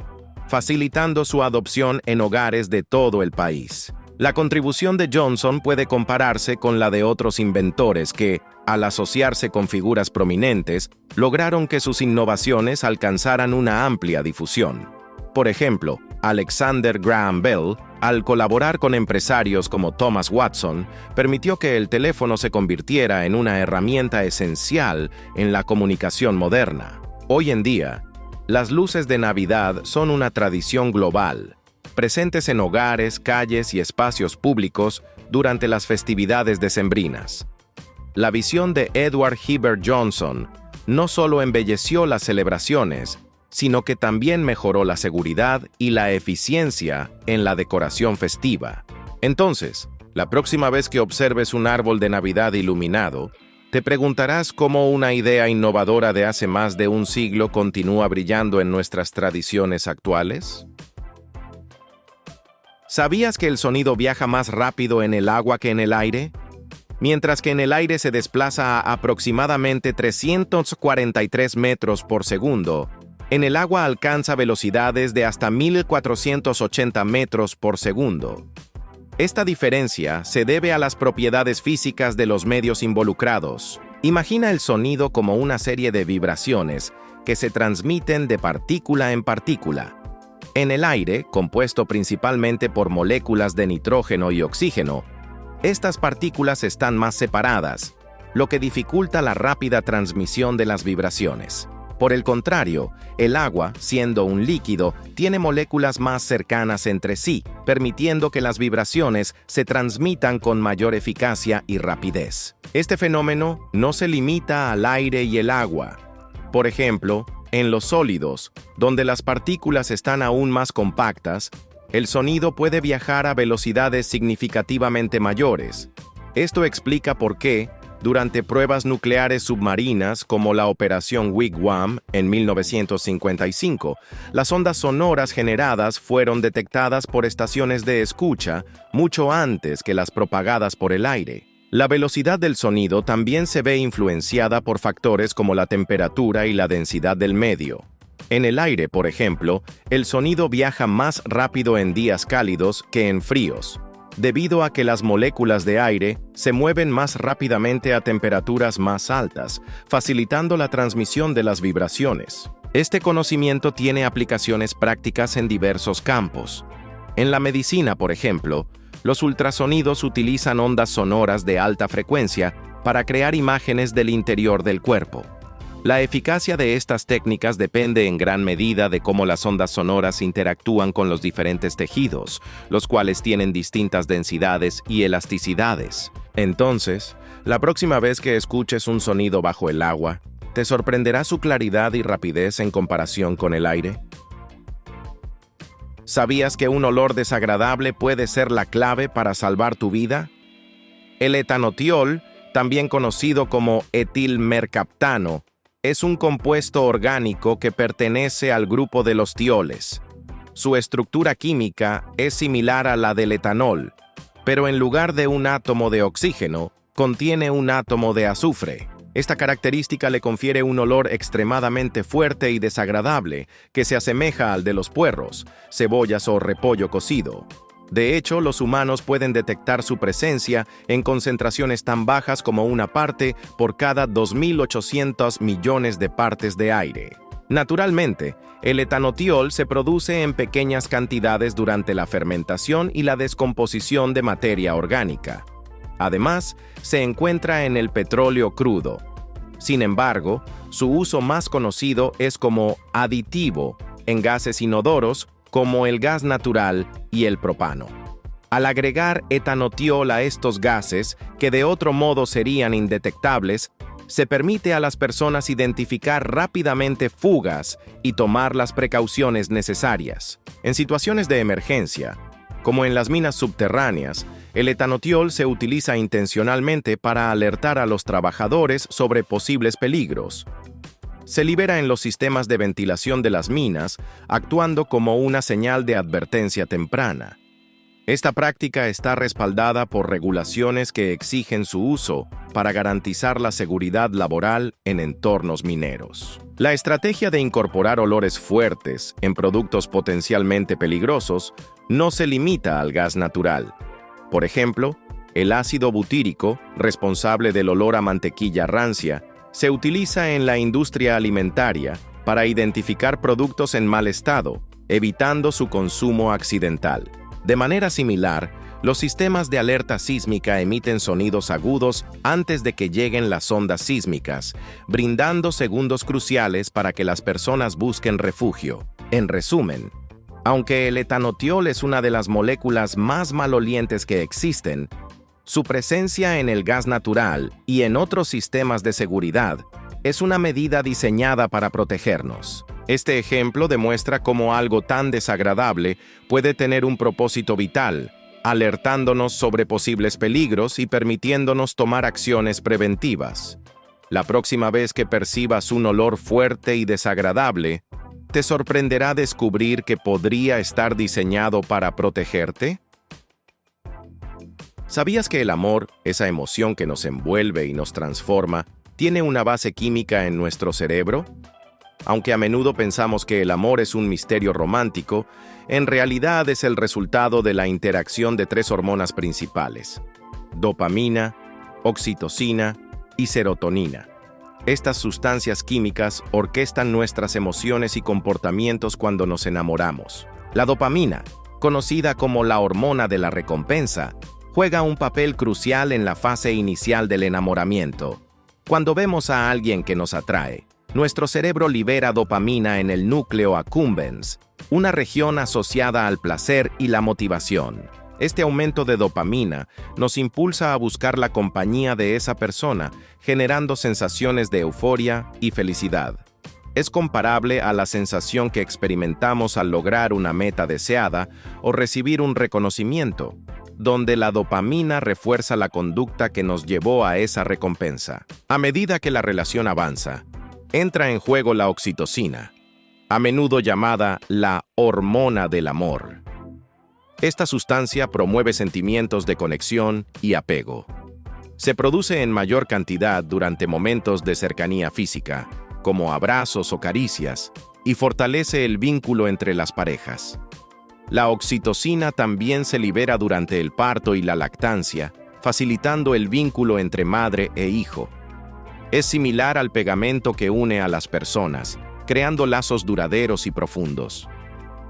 facilitando su adopción en hogares de todo el país. La contribución de Johnson puede compararse con la de otros inventores que, al asociarse con figuras prominentes, lograron que sus innovaciones alcanzaran una amplia difusión. Por ejemplo, Alexander Graham Bell, al colaborar con empresarios como Thomas Watson, permitió que el teléfono se convirtiera en una herramienta esencial en la comunicación moderna. Hoy en día, las luces de Navidad son una tradición global, presentes en hogares, calles y espacios públicos durante las festividades decembrinas. La visión de Edward Hibbert Johnson no solo embelleció las celebraciones, sino que también mejoró la seguridad y la eficiencia en la decoración festiva. Entonces, la próxima vez que observes un árbol de Navidad iluminado, te preguntarás cómo una idea innovadora de hace más de un siglo continúa brillando en nuestras tradiciones actuales. ¿Sabías que el sonido viaja más rápido en el agua que en el aire? Mientras que en el aire se desplaza a aproximadamente 343 metros por segundo, en el agua alcanza velocidades de hasta 1480 metros por segundo. Esta diferencia se debe a las propiedades físicas de los medios involucrados. Imagina el sonido como una serie de vibraciones que se transmiten de partícula en partícula. En el aire, compuesto principalmente por moléculas de nitrógeno y oxígeno, estas partículas están más separadas, lo que dificulta la rápida transmisión de las vibraciones. Por el contrario, el agua, siendo un líquido, tiene moléculas más cercanas entre sí, permitiendo que las vibraciones se transmitan con mayor eficacia y rapidez. Este fenómeno no se limita al aire y el agua. Por ejemplo, en los sólidos, donde las partículas están aún más compactas, el sonido puede viajar a velocidades significativamente mayores. Esto explica por qué, durante pruebas nucleares submarinas como la Operación Wigwam en 1955, las ondas sonoras generadas fueron detectadas por estaciones de escucha mucho antes que las propagadas por el aire. La velocidad del sonido también se ve influenciada por factores como la temperatura y la densidad del medio. En el aire, por ejemplo, el sonido viaja más rápido en días cálidos que en fríos, debido a que las moléculas de aire se mueven más rápidamente a temperaturas más altas, facilitando la transmisión de las vibraciones. Este conocimiento tiene aplicaciones prácticas en diversos campos. En la medicina, por ejemplo, los ultrasonidos utilizan ondas sonoras de alta frecuencia para crear imágenes del interior del cuerpo. La eficacia de estas técnicas depende en gran medida de cómo las ondas sonoras interactúan con los diferentes tejidos, los cuales tienen distintas densidades y elasticidades. Entonces, la próxima vez que escuches un sonido bajo el agua, ¿te sorprenderá su claridad y rapidez en comparación con el aire? ¿Sabías que un olor desagradable puede ser la clave para salvar tu vida? El etanotiol, también conocido como etilmercaptano, es un compuesto orgánico que pertenece al grupo de los tioles. Su estructura química es similar a la del etanol, pero en lugar de un átomo de oxígeno, contiene un átomo de azufre. Esta característica le confiere un olor extremadamente fuerte y desagradable que se asemeja al de los puerros, cebollas o repollo cocido. De hecho, los humanos pueden detectar su presencia en concentraciones tan bajas como una parte por cada 2.800 millones de partes de aire. Naturalmente, el etanotiol se produce en pequeñas cantidades durante la fermentación y la descomposición de materia orgánica. Además, se encuentra en el petróleo crudo. Sin embargo, su uso más conocido es como aditivo en gases inodoros como el gas natural y el propano. Al agregar etanotiol a estos gases, que de otro modo serían indetectables, se permite a las personas identificar rápidamente fugas y tomar las precauciones necesarias. En situaciones de emergencia, como en las minas subterráneas, el etanotiol se utiliza intencionalmente para alertar a los trabajadores sobre posibles peligros. Se libera en los sistemas de ventilación de las minas, actuando como una señal de advertencia temprana. Esta práctica está respaldada por regulaciones que exigen su uso para garantizar la seguridad laboral en entornos mineros. La estrategia de incorporar olores fuertes en productos potencialmente peligrosos no se limita al gas natural. Por ejemplo, el ácido butírico, responsable del olor a mantequilla rancia, se utiliza en la industria alimentaria para identificar productos en mal estado, evitando su consumo accidental. De manera similar, los sistemas de alerta sísmica emiten sonidos agudos antes de que lleguen las ondas sísmicas, brindando segundos cruciales para que las personas busquen refugio. En resumen, aunque el etanotiol es una de las moléculas más malolientes que existen, su presencia en el gas natural y en otros sistemas de seguridad es una medida diseñada para protegernos. Este ejemplo demuestra cómo algo tan desagradable puede tener un propósito vital, alertándonos sobre posibles peligros y permitiéndonos tomar acciones preventivas. La próxima vez que percibas un olor fuerte y desagradable, ¿te sorprenderá descubrir que podría estar diseñado para protegerte? ¿Sabías que el amor, esa emoción que nos envuelve y nos transforma, tiene una base química en nuestro cerebro? Aunque a menudo pensamos que el amor es un misterio romántico, en realidad es el resultado de la interacción de tres hormonas principales: dopamina, oxitocina y serotonina. Estas sustancias químicas orquestan nuestras emociones y comportamientos cuando nos enamoramos. La dopamina, conocida como la hormona de la recompensa, juega un papel crucial en la fase inicial del enamoramiento. Cuando vemos a alguien que nos atrae, Nuestro cerebro libera dopamina en el núcleo accumbens, una región asociada al placer y la motivación. Este aumento de dopamina nos impulsa a buscar la compañía de esa persona, generando sensaciones de euforia y felicidad. Es comparable a la sensación que experimentamos al lograr una meta deseada o recibir un reconocimiento, donde la dopamina refuerza la conducta que nos llevó a esa recompensa. A medida que la relación avanza, entra en juego la oxitocina, a menudo llamada la hormona del amor. Esta sustancia promueve sentimientos de conexión y apego. Se produce en mayor cantidad durante momentos de cercanía física, como abrazos o caricias, y fortalece el vínculo entre las parejas. La oxitocina también se libera durante el parto y la lactancia, facilitando el vínculo entre madre e hijo. Es similar al pegamento que une a las personas, creando lazos duraderos y profundos.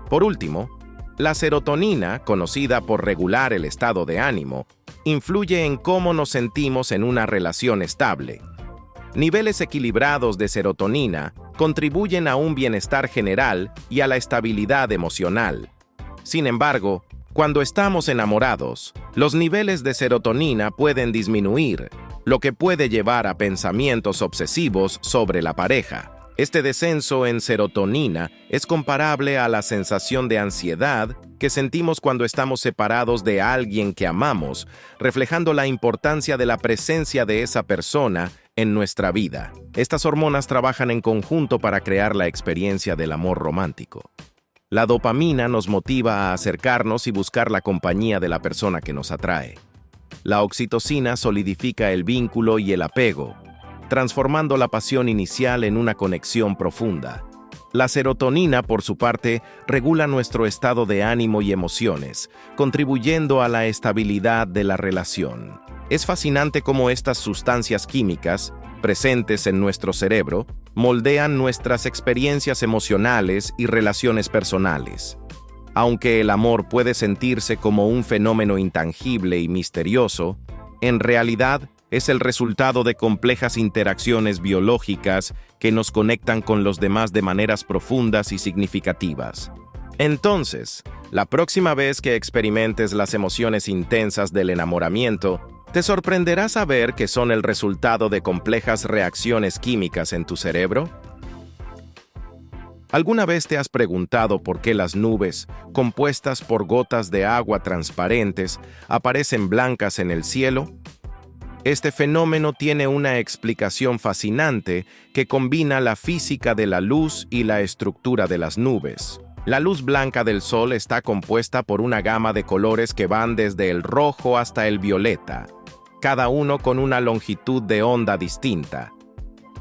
Por último, la serotonina, conocida por regular el estado de ánimo, influye en cómo nos sentimos en una relación estable. Niveles equilibrados de serotonina contribuyen a un bienestar general y a la estabilidad emocional. Sin embargo, cuando estamos enamorados, los niveles de serotonina pueden disminuir, lo que puede llevar a pensamientos obsesivos sobre la pareja. Este descenso en serotonina es comparable a la sensación de ansiedad que sentimos cuando estamos separados de alguien que amamos, reflejando la importancia de la presencia de esa persona en nuestra vida. Estas hormonas trabajan en conjunto para crear la experiencia del amor romántico. La dopamina nos motiva a acercarnos y buscar la compañía de la persona que nos atrae. La oxitocina solidifica el vínculo y el apego, transformando la pasión inicial en una conexión profunda. La serotonina, por su parte, regula nuestro estado de ánimo y emociones, contribuyendo a la estabilidad de la relación. Es fascinante cómo estas sustancias químicas, presentes en nuestro cerebro, moldean nuestras experiencias emocionales y relaciones personales. Aunque el amor puede sentirse como un fenómeno intangible y misterioso, en realidad es el resultado de complejas interacciones biológicas que nos conectan con los demás de maneras profundas y significativas. Entonces, la próxima vez que experimentes las emociones intensas del enamoramiento, te sorprenderá saber que son el resultado de complejas reacciones químicas en tu cerebro. ¿Alguna vez te has preguntado por qué las nubes, compuestas por gotas de agua transparentes, aparecen blancas en el cielo? Este fenómeno tiene una explicación fascinante que combina la física de la luz y la estructura de las nubes. La luz blanca del sol está compuesta por una gama de colores que van desde el rojo hasta el violeta, cada uno con una longitud de onda distinta.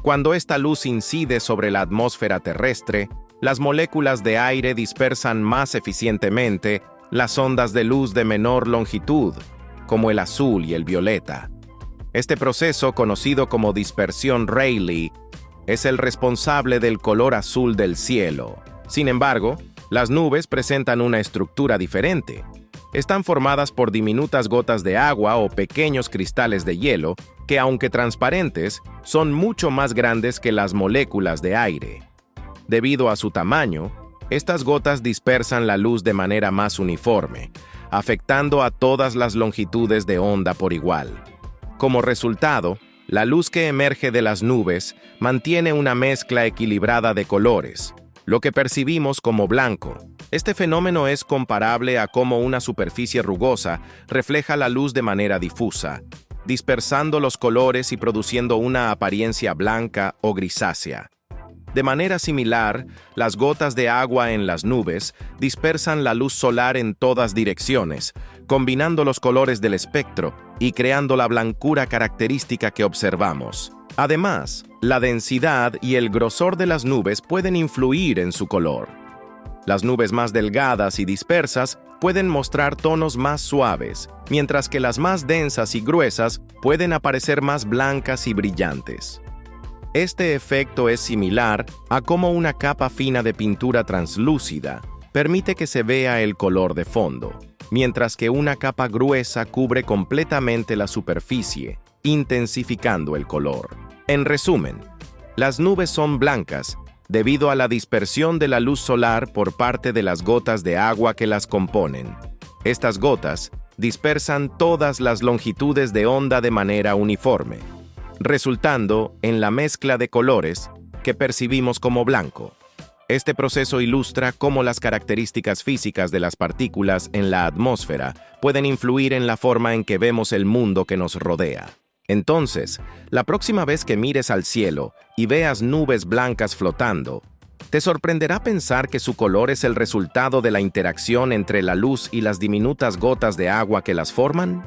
Cuando esta luz incide sobre la atmósfera terrestre, las moléculas de aire dispersan más eficientemente las ondas de luz de menor longitud, como el azul y el violeta. Este proceso, conocido como dispersión Rayleigh, es el responsable del color azul del cielo. Sin embargo, las nubes presentan una estructura diferente. Están formadas por diminutas gotas de agua o pequeños cristales de hielo que, aunque transparentes, son mucho más grandes que las moléculas de aire. Debido a su tamaño, estas gotas dispersan la luz de manera más uniforme, afectando a todas las longitudes de onda por igual. Como resultado, la luz que emerge de las nubes mantiene una mezcla equilibrada de colores, lo que percibimos como blanco. Este fenómeno es comparable a cómo una superficie rugosa refleja la luz de manera difusa, dispersando los colores y produciendo una apariencia blanca o grisácea. De manera similar, las gotas de agua en las nubes dispersan la luz solar en todas direcciones, combinando los colores del espectro y creando la blancura característica que observamos. Además, la densidad y el grosor de las nubes pueden influir en su color. Las nubes más delgadas y dispersas pueden mostrar tonos más suaves, mientras que las más densas y gruesas pueden aparecer más blancas y brillantes. Este efecto es similar a cómo una capa fina de pintura translúcida permite que se vea el color de fondo, mientras que una capa gruesa cubre completamente la superficie, intensificando el color. En resumen, Las nubes son blancas debido a la dispersión de la luz solar por parte de las gotas de agua que las componen. Estas gotas dispersan todas las longitudes de onda de manera uniforme, resultando en la mezcla de colores que percibimos como blanco. Este proceso ilustra cómo las características físicas de las partículas en la atmósfera pueden influir en la forma en que vemos el mundo que nos rodea. Entonces, la próxima vez que mires al cielo y veas nubes blancas flotando, ¿te sorprenderá pensar que su color es el resultado de la interacción entre la luz y las diminutas gotas de agua que las forman?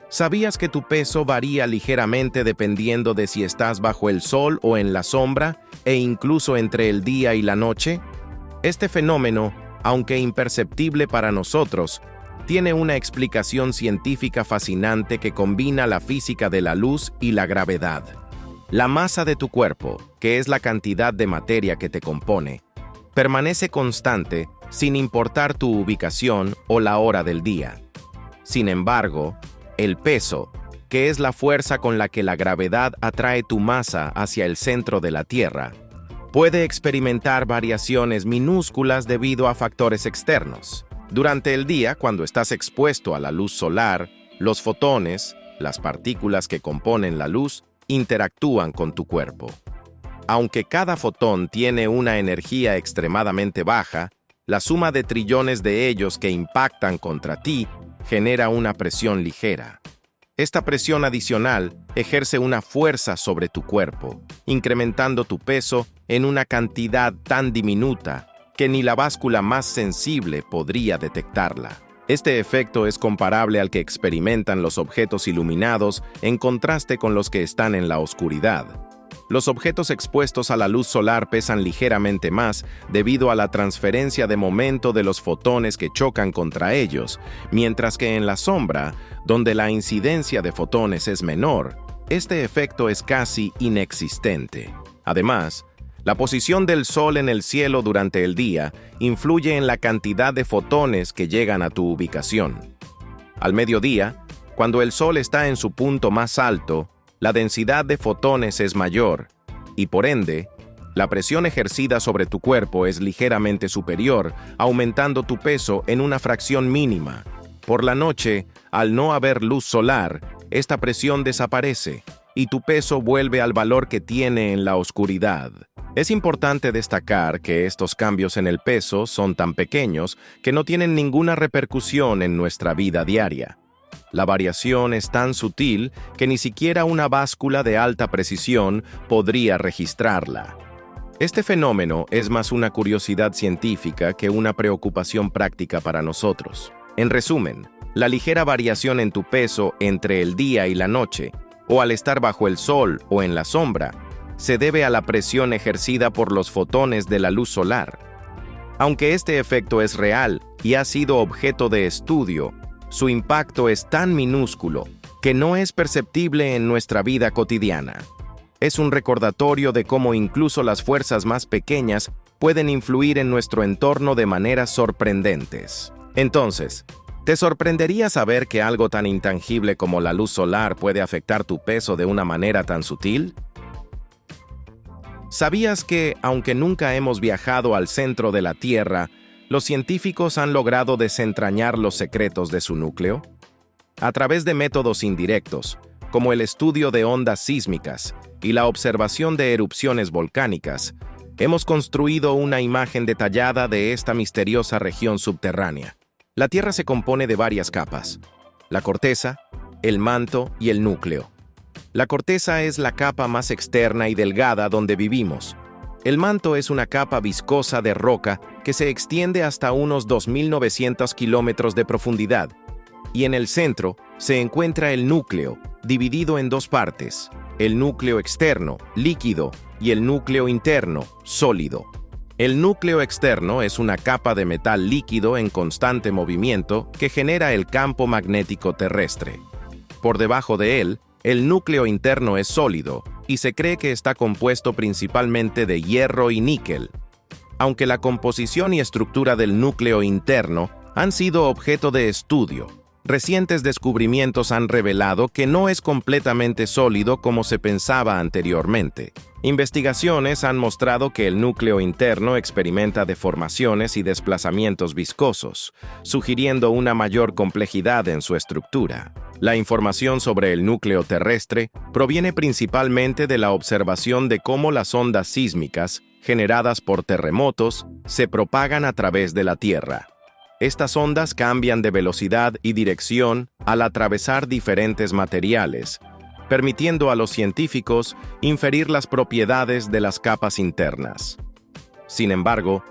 ¿Sabías que tu peso varía ligeramente dependiendo de si estás bajo el sol o en la sombra, e incluso entre el día y la noche? Este fenómeno, aunque imperceptible para nosotros, tiene una explicación científica fascinante que combina la física de la luz y la gravedad. La masa de tu cuerpo, que es la cantidad de materia que te compone, permanece constante sin importar tu ubicación o la hora del día. Sin embargo, el peso, que es la fuerza con la que la gravedad atrae tu masa hacia el centro de la Tierra, puede experimentar variaciones minúsculas debido a factores externos. Durante el día, cuando estás expuesto a la luz solar, los fotones, las partículas que componen la luz, interactúan con tu cuerpo. Aunque cada fotón tiene una energía extremadamente baja, la suma de trillones de ellos que impactan contra ti genera una presión ligera. Esta presión adicional ejerce una fuerza sobre tu cuerpo, incrementando tu peso en una cantidad tan diminuta que ni la báscula más sensible podría detectarla. Este efecto es comparable al que experimentan los objetos iluminados en contraste con los que están en la oscuridad. Los objetos expuestos a la luz solar pesan ligeramente más debido a la transferencia de momento de los fotones que chocan contra ellos, mientras que en la sombra, donde la incidencia de fotones es menor, este efecto es casi inexistente. Además, la posición del sol en el cielo durante el día influye en la cantidad de fotones que llegan a tu ubicación. Al mediodía, cuando el sol está en su punto más alto, la densidad de fotones es mayor, y por ende, la presión ejercida sobre tu cuerpo es ligeramente superior, aumentando tu peso en una fracción mínima. Por la noche, al no haber luz solar, esta presión desaparece, y tu peso vuelve al valor que tiene en la oscuridad. Es importante destacar que estos cambios en el peso son tan pequeños que no tienen ninguna repercusión en nuestra vida diaria. La variación es tan sutil que ni siquiera una báscula de alta precisión podría registrarla. Este fenómeno es más una curiosidad científica que una preocupación práctica para nosotros. En resumen, la ligera variación en tu peso entre el día y la noche, o al estar bajo el sol o en la sombra, se debe a la presión ejercida por los fotones de la luz solar. Aunque este efecto es real y ha sido objeto de estudio, su impacto es tan minúsculo que no es perceptible en nuestra vida cotidiana. Es un recordatorio de cómo incluso las fuerzas más pequeñas pueden influir en nuestro entorno de maneras sorprendentes. Entonces, ¿te sorprendería saber que algo tan intangible como la luz solar puede afectar tu peso de una manera tan sutil? ¿Sabías que, aunque nunca hemos viajado al centro de la Tierra, los científicos han logrado desentrañar los secretos de su núcleo? A través de métodos indirectos, como el estudio de ondas sísmicas y la observación de erupciones volcánicas, hemos construido una imagen detallada de esta misteriosa región subterránea. La Tierra se compone de varias capas: la corteza, el manto y el núcleo. La corteza es la capa más externa y delgada donde vivimos. El manto es una capa viscosa de roca que se extiende hasta unos 2.900 kilómetros de profundidad. Y en el centro se encuentra el núcleo, dividido en dos partes: el núcleo externo, líquido, y el núcleo interno, sólido. El núcleo externo es una capa de metal líquido en constante movimiento que genera el campo magnético terrestre. Por debajo de él, el núcleo interno es sólido y se cree que está compuesto principalmente de hierro y níquel. Aunque la composición y estructura del núcleo interno han sido objeto de estudio, Recientes descubrimientos han revelado que no es completamente sólido como se pensaba anteriormente. Investigaciones han mostrado que el núcleo interno experimenta deformaciones y desplazamientos viscosos, sugiriendo una mayor complejidad en su estructura. La información sobre el núcleo terrestre proviene principalmente de la observación de cómo las ondas sísmicas, generadas por terremotos, se propagan a través de la Tierra. Estas ondas cambian de velocidad y dirección al atravesar diferentes materiales, permitiendo a los científicos inferir las propiedades de las capas internas. Sin embargo,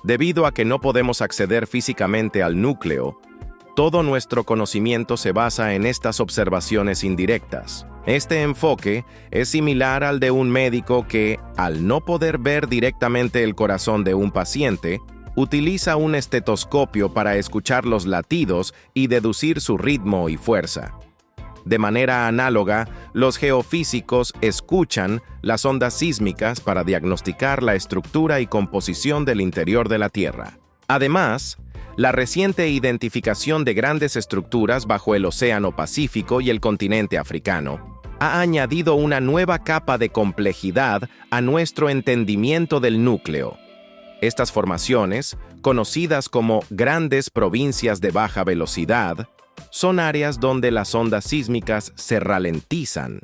debido a que no podemos acceder físicamente al núcleo, todo nuestro conocimiento se basa en estas observaciones indirectas. Este enfoque es similar al de un médico que, al no poder ver directamente el corazón de un paciente, utiliza un estetoscopio para escuchar los latidos y deducir su ritmo y fuerza. De manera análoga, los geofísicos escuchan las ondas sísmicas para diagnosticar la estructura y composición del interior de la Tierra. Además, la reciente identificación de grandes estructuras bajo el Océano Pacífico y el continente africano ha añadido una nueva capa de complejidad a nuestro entendimiento del núcleo. Estas formaciones, conocidas como grandes provincias de baja velocidad, son áreas donde las ondas sísmicas se ralentizan,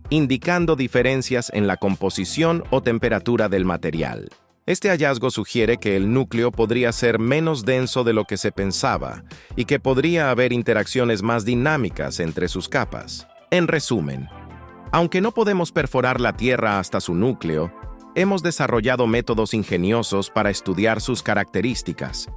indicando diferencias en la composición o temperatura del material. Este hallazgo sugiere que el núcleo podría ser menos denso de lo que se pensaba y que podría haber interacciones más dinámicas entre sus capas. En resumen, aunque no podemos perforar la Tierra hasta su núcleo, hemos desarrollado métodos ingeniosos para estudiar sus características.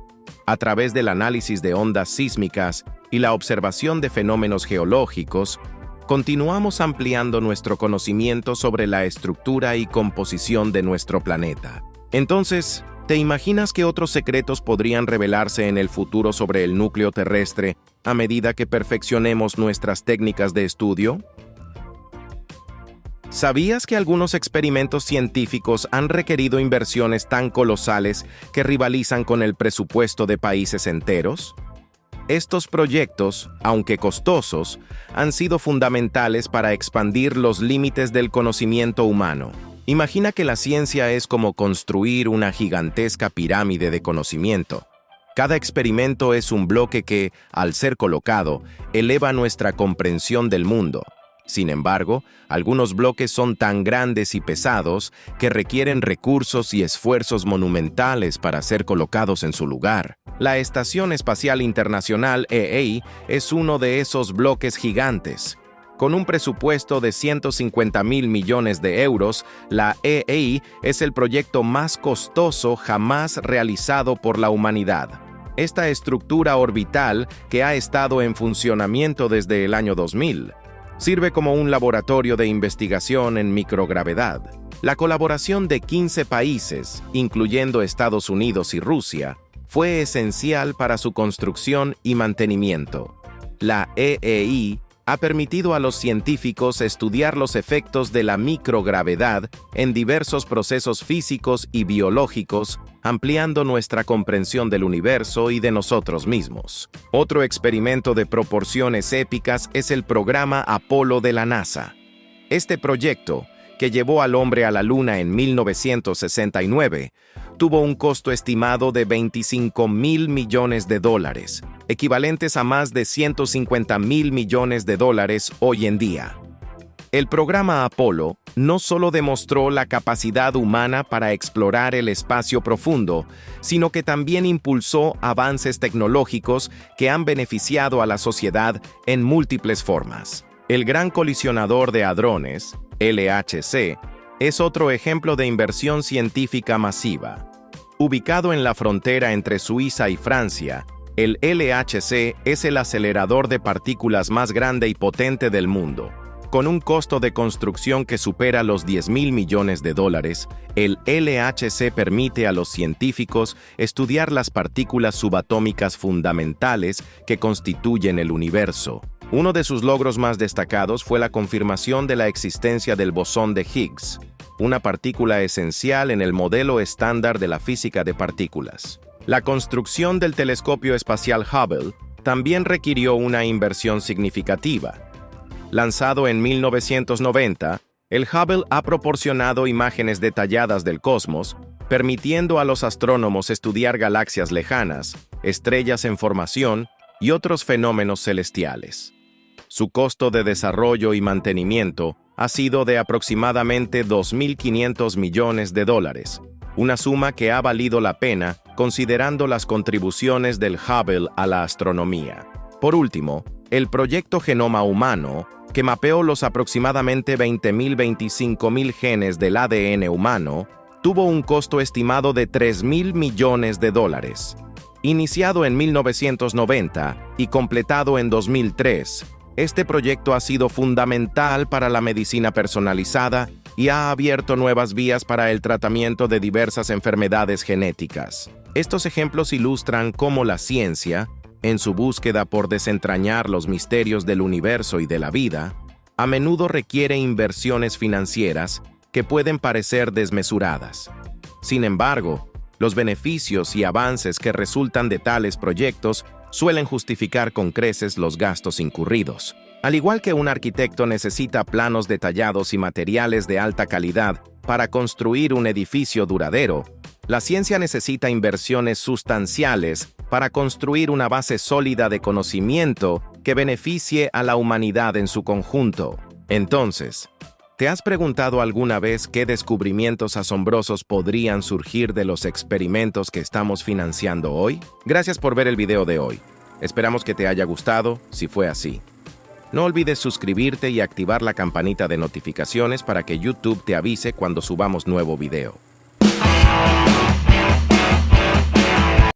A través del análisis de ondas sísmicas y la observación de fenómenos geológicos, continuamos ampliando nuestro conocimiento sobre la estructura y composición de nuestro planeta. Entonces, ¿te imaginas qué otros secretos podrían revelarse en el futuro sobre el núcleo terrestre a medida que perfeccionemos nuestras técnicas de estudio? ¿Sabías que algunos experimentos científicos han requerido inversiones tan colosales que rivalizan con el presupuesto de países enteros? Estos proyectos, aunque costosos, han sido fundamentales para expandir los límites del conocimiento humano. Imagina que la ciencia es como construir una gigantesca pirámide de conocimiento. Cada experimento es un bloque que, al ser colocado, eleva nuestra comprensión del mundo. Sin embargo, algunos bloques son tan grandes y pesados que requieren recursos y esfuerzos monumentales para ser colocados en su lugar. La Estación Espacial Internacional (EA) es uno de esos bloques gigantes. Con un presupuesto de 150.000 millones de euros, la EA es el proyecto más costoso jamás realizado por la humanidad. Esta estructura orbital, que ha estado en funcionamiento desde el año 2000, sirve como un laboratorio de investigación en microgravedad. La colaboración de 15 países, incluyendo Estados Unidos y Rusia, fue esencial para su construcción y mantenimiento. La EEI ha permitido a los científicos estudiar los efectos de la microgravedad en diversos procesos físicos y biológicos, ampliando nuestra comprensión del universo y de nosotros mismos. Otro experimento de proporciones épicas es el programa Apolo de la NASA. Este proyecto, que llevó al hombre a la Luna en 1969, tuvo un costo estimado de $25.000 millones, equivalentes a más de $150.000 millones hoy en día. El programa Apolo no solo demostró la capacidad humana para explorar el espacio profundo, sino que también impulsó avances tecnológicos que han beneficiado a la sociedad en múltiples formas. El Gran Colisionador de Hadrones, LHC, es otro ejemplo de inversión científica masiva. Ubicado en la frontera entre Suiza y Francia, el LHC es el acelerador de partículas más grande y potente del mundo. Con un costo de construcción que supera los $10.000 millones, el LHC permite a los científicos estudiar las partículas subatómicas fundamentales que constituyen el universo. Uno de sus logros más destacados fue la confirmación de la existencia del bosón de Higgs, una partícula esencial en el modelo estándar de la física de partículas. La construcción del telescopio espacial Hubble también requirió una inversión significativa. Lanzado en 1990, el Hubble ha proporcionado imágenes detalladas del cosmos, permitiendo a los astrónomos estudiar galaxias lejanas, estrellas en formación y otros fenómenos celestiales. Su costo de desarrollo y mantenimiento ha sido de aproximadamente $2.500 millones, una suma que ha valido la pena considerando las contribuciones del Hubble a la astronomía. Por último, el proyecto Genoma Humano, que mapeó los aproximadamente 20.000-25.000 genes del ADN humano, tuvo un costo estimado de $3.000 millones. Iniciado en 1990 y completado en 2003, este proyecto ha sido fundamental para la medicina personalizada y ha abierto nuevas vías para el tratamiento de diversas enfermedades genéticas. Estos ejemplos ilustran cómo la ciencia, en su búsqueda por desentrañar los misterios del universo y de la vida, a menudo requiere inversiones financieras que pueden parecer desmesuradas. Sin embargo, los beneficios y avances que resultan de tales proyectos suelen justificar con creces los gastos incurridos. Al igual que un arquitecto necesita planos detallados y materiales de alta calidad para construir un edificio duradero, la ciencia necesita inversiones sustanciales para construir una base sólida de conocimiento que beneficie a la humanidad en su conjunto. Entonces, ¿te has preguntado alguna vez qué descubrimientos asombrosos podrían surgir de los experimentos que estamos financiando hoy? Gracias por ver el video de hoy. Esperamos que te haya gustado, si fue así. No olvides suscribirte y activar la campanita de notificaciones para que YouTube te avise cuando subamos nuevo video.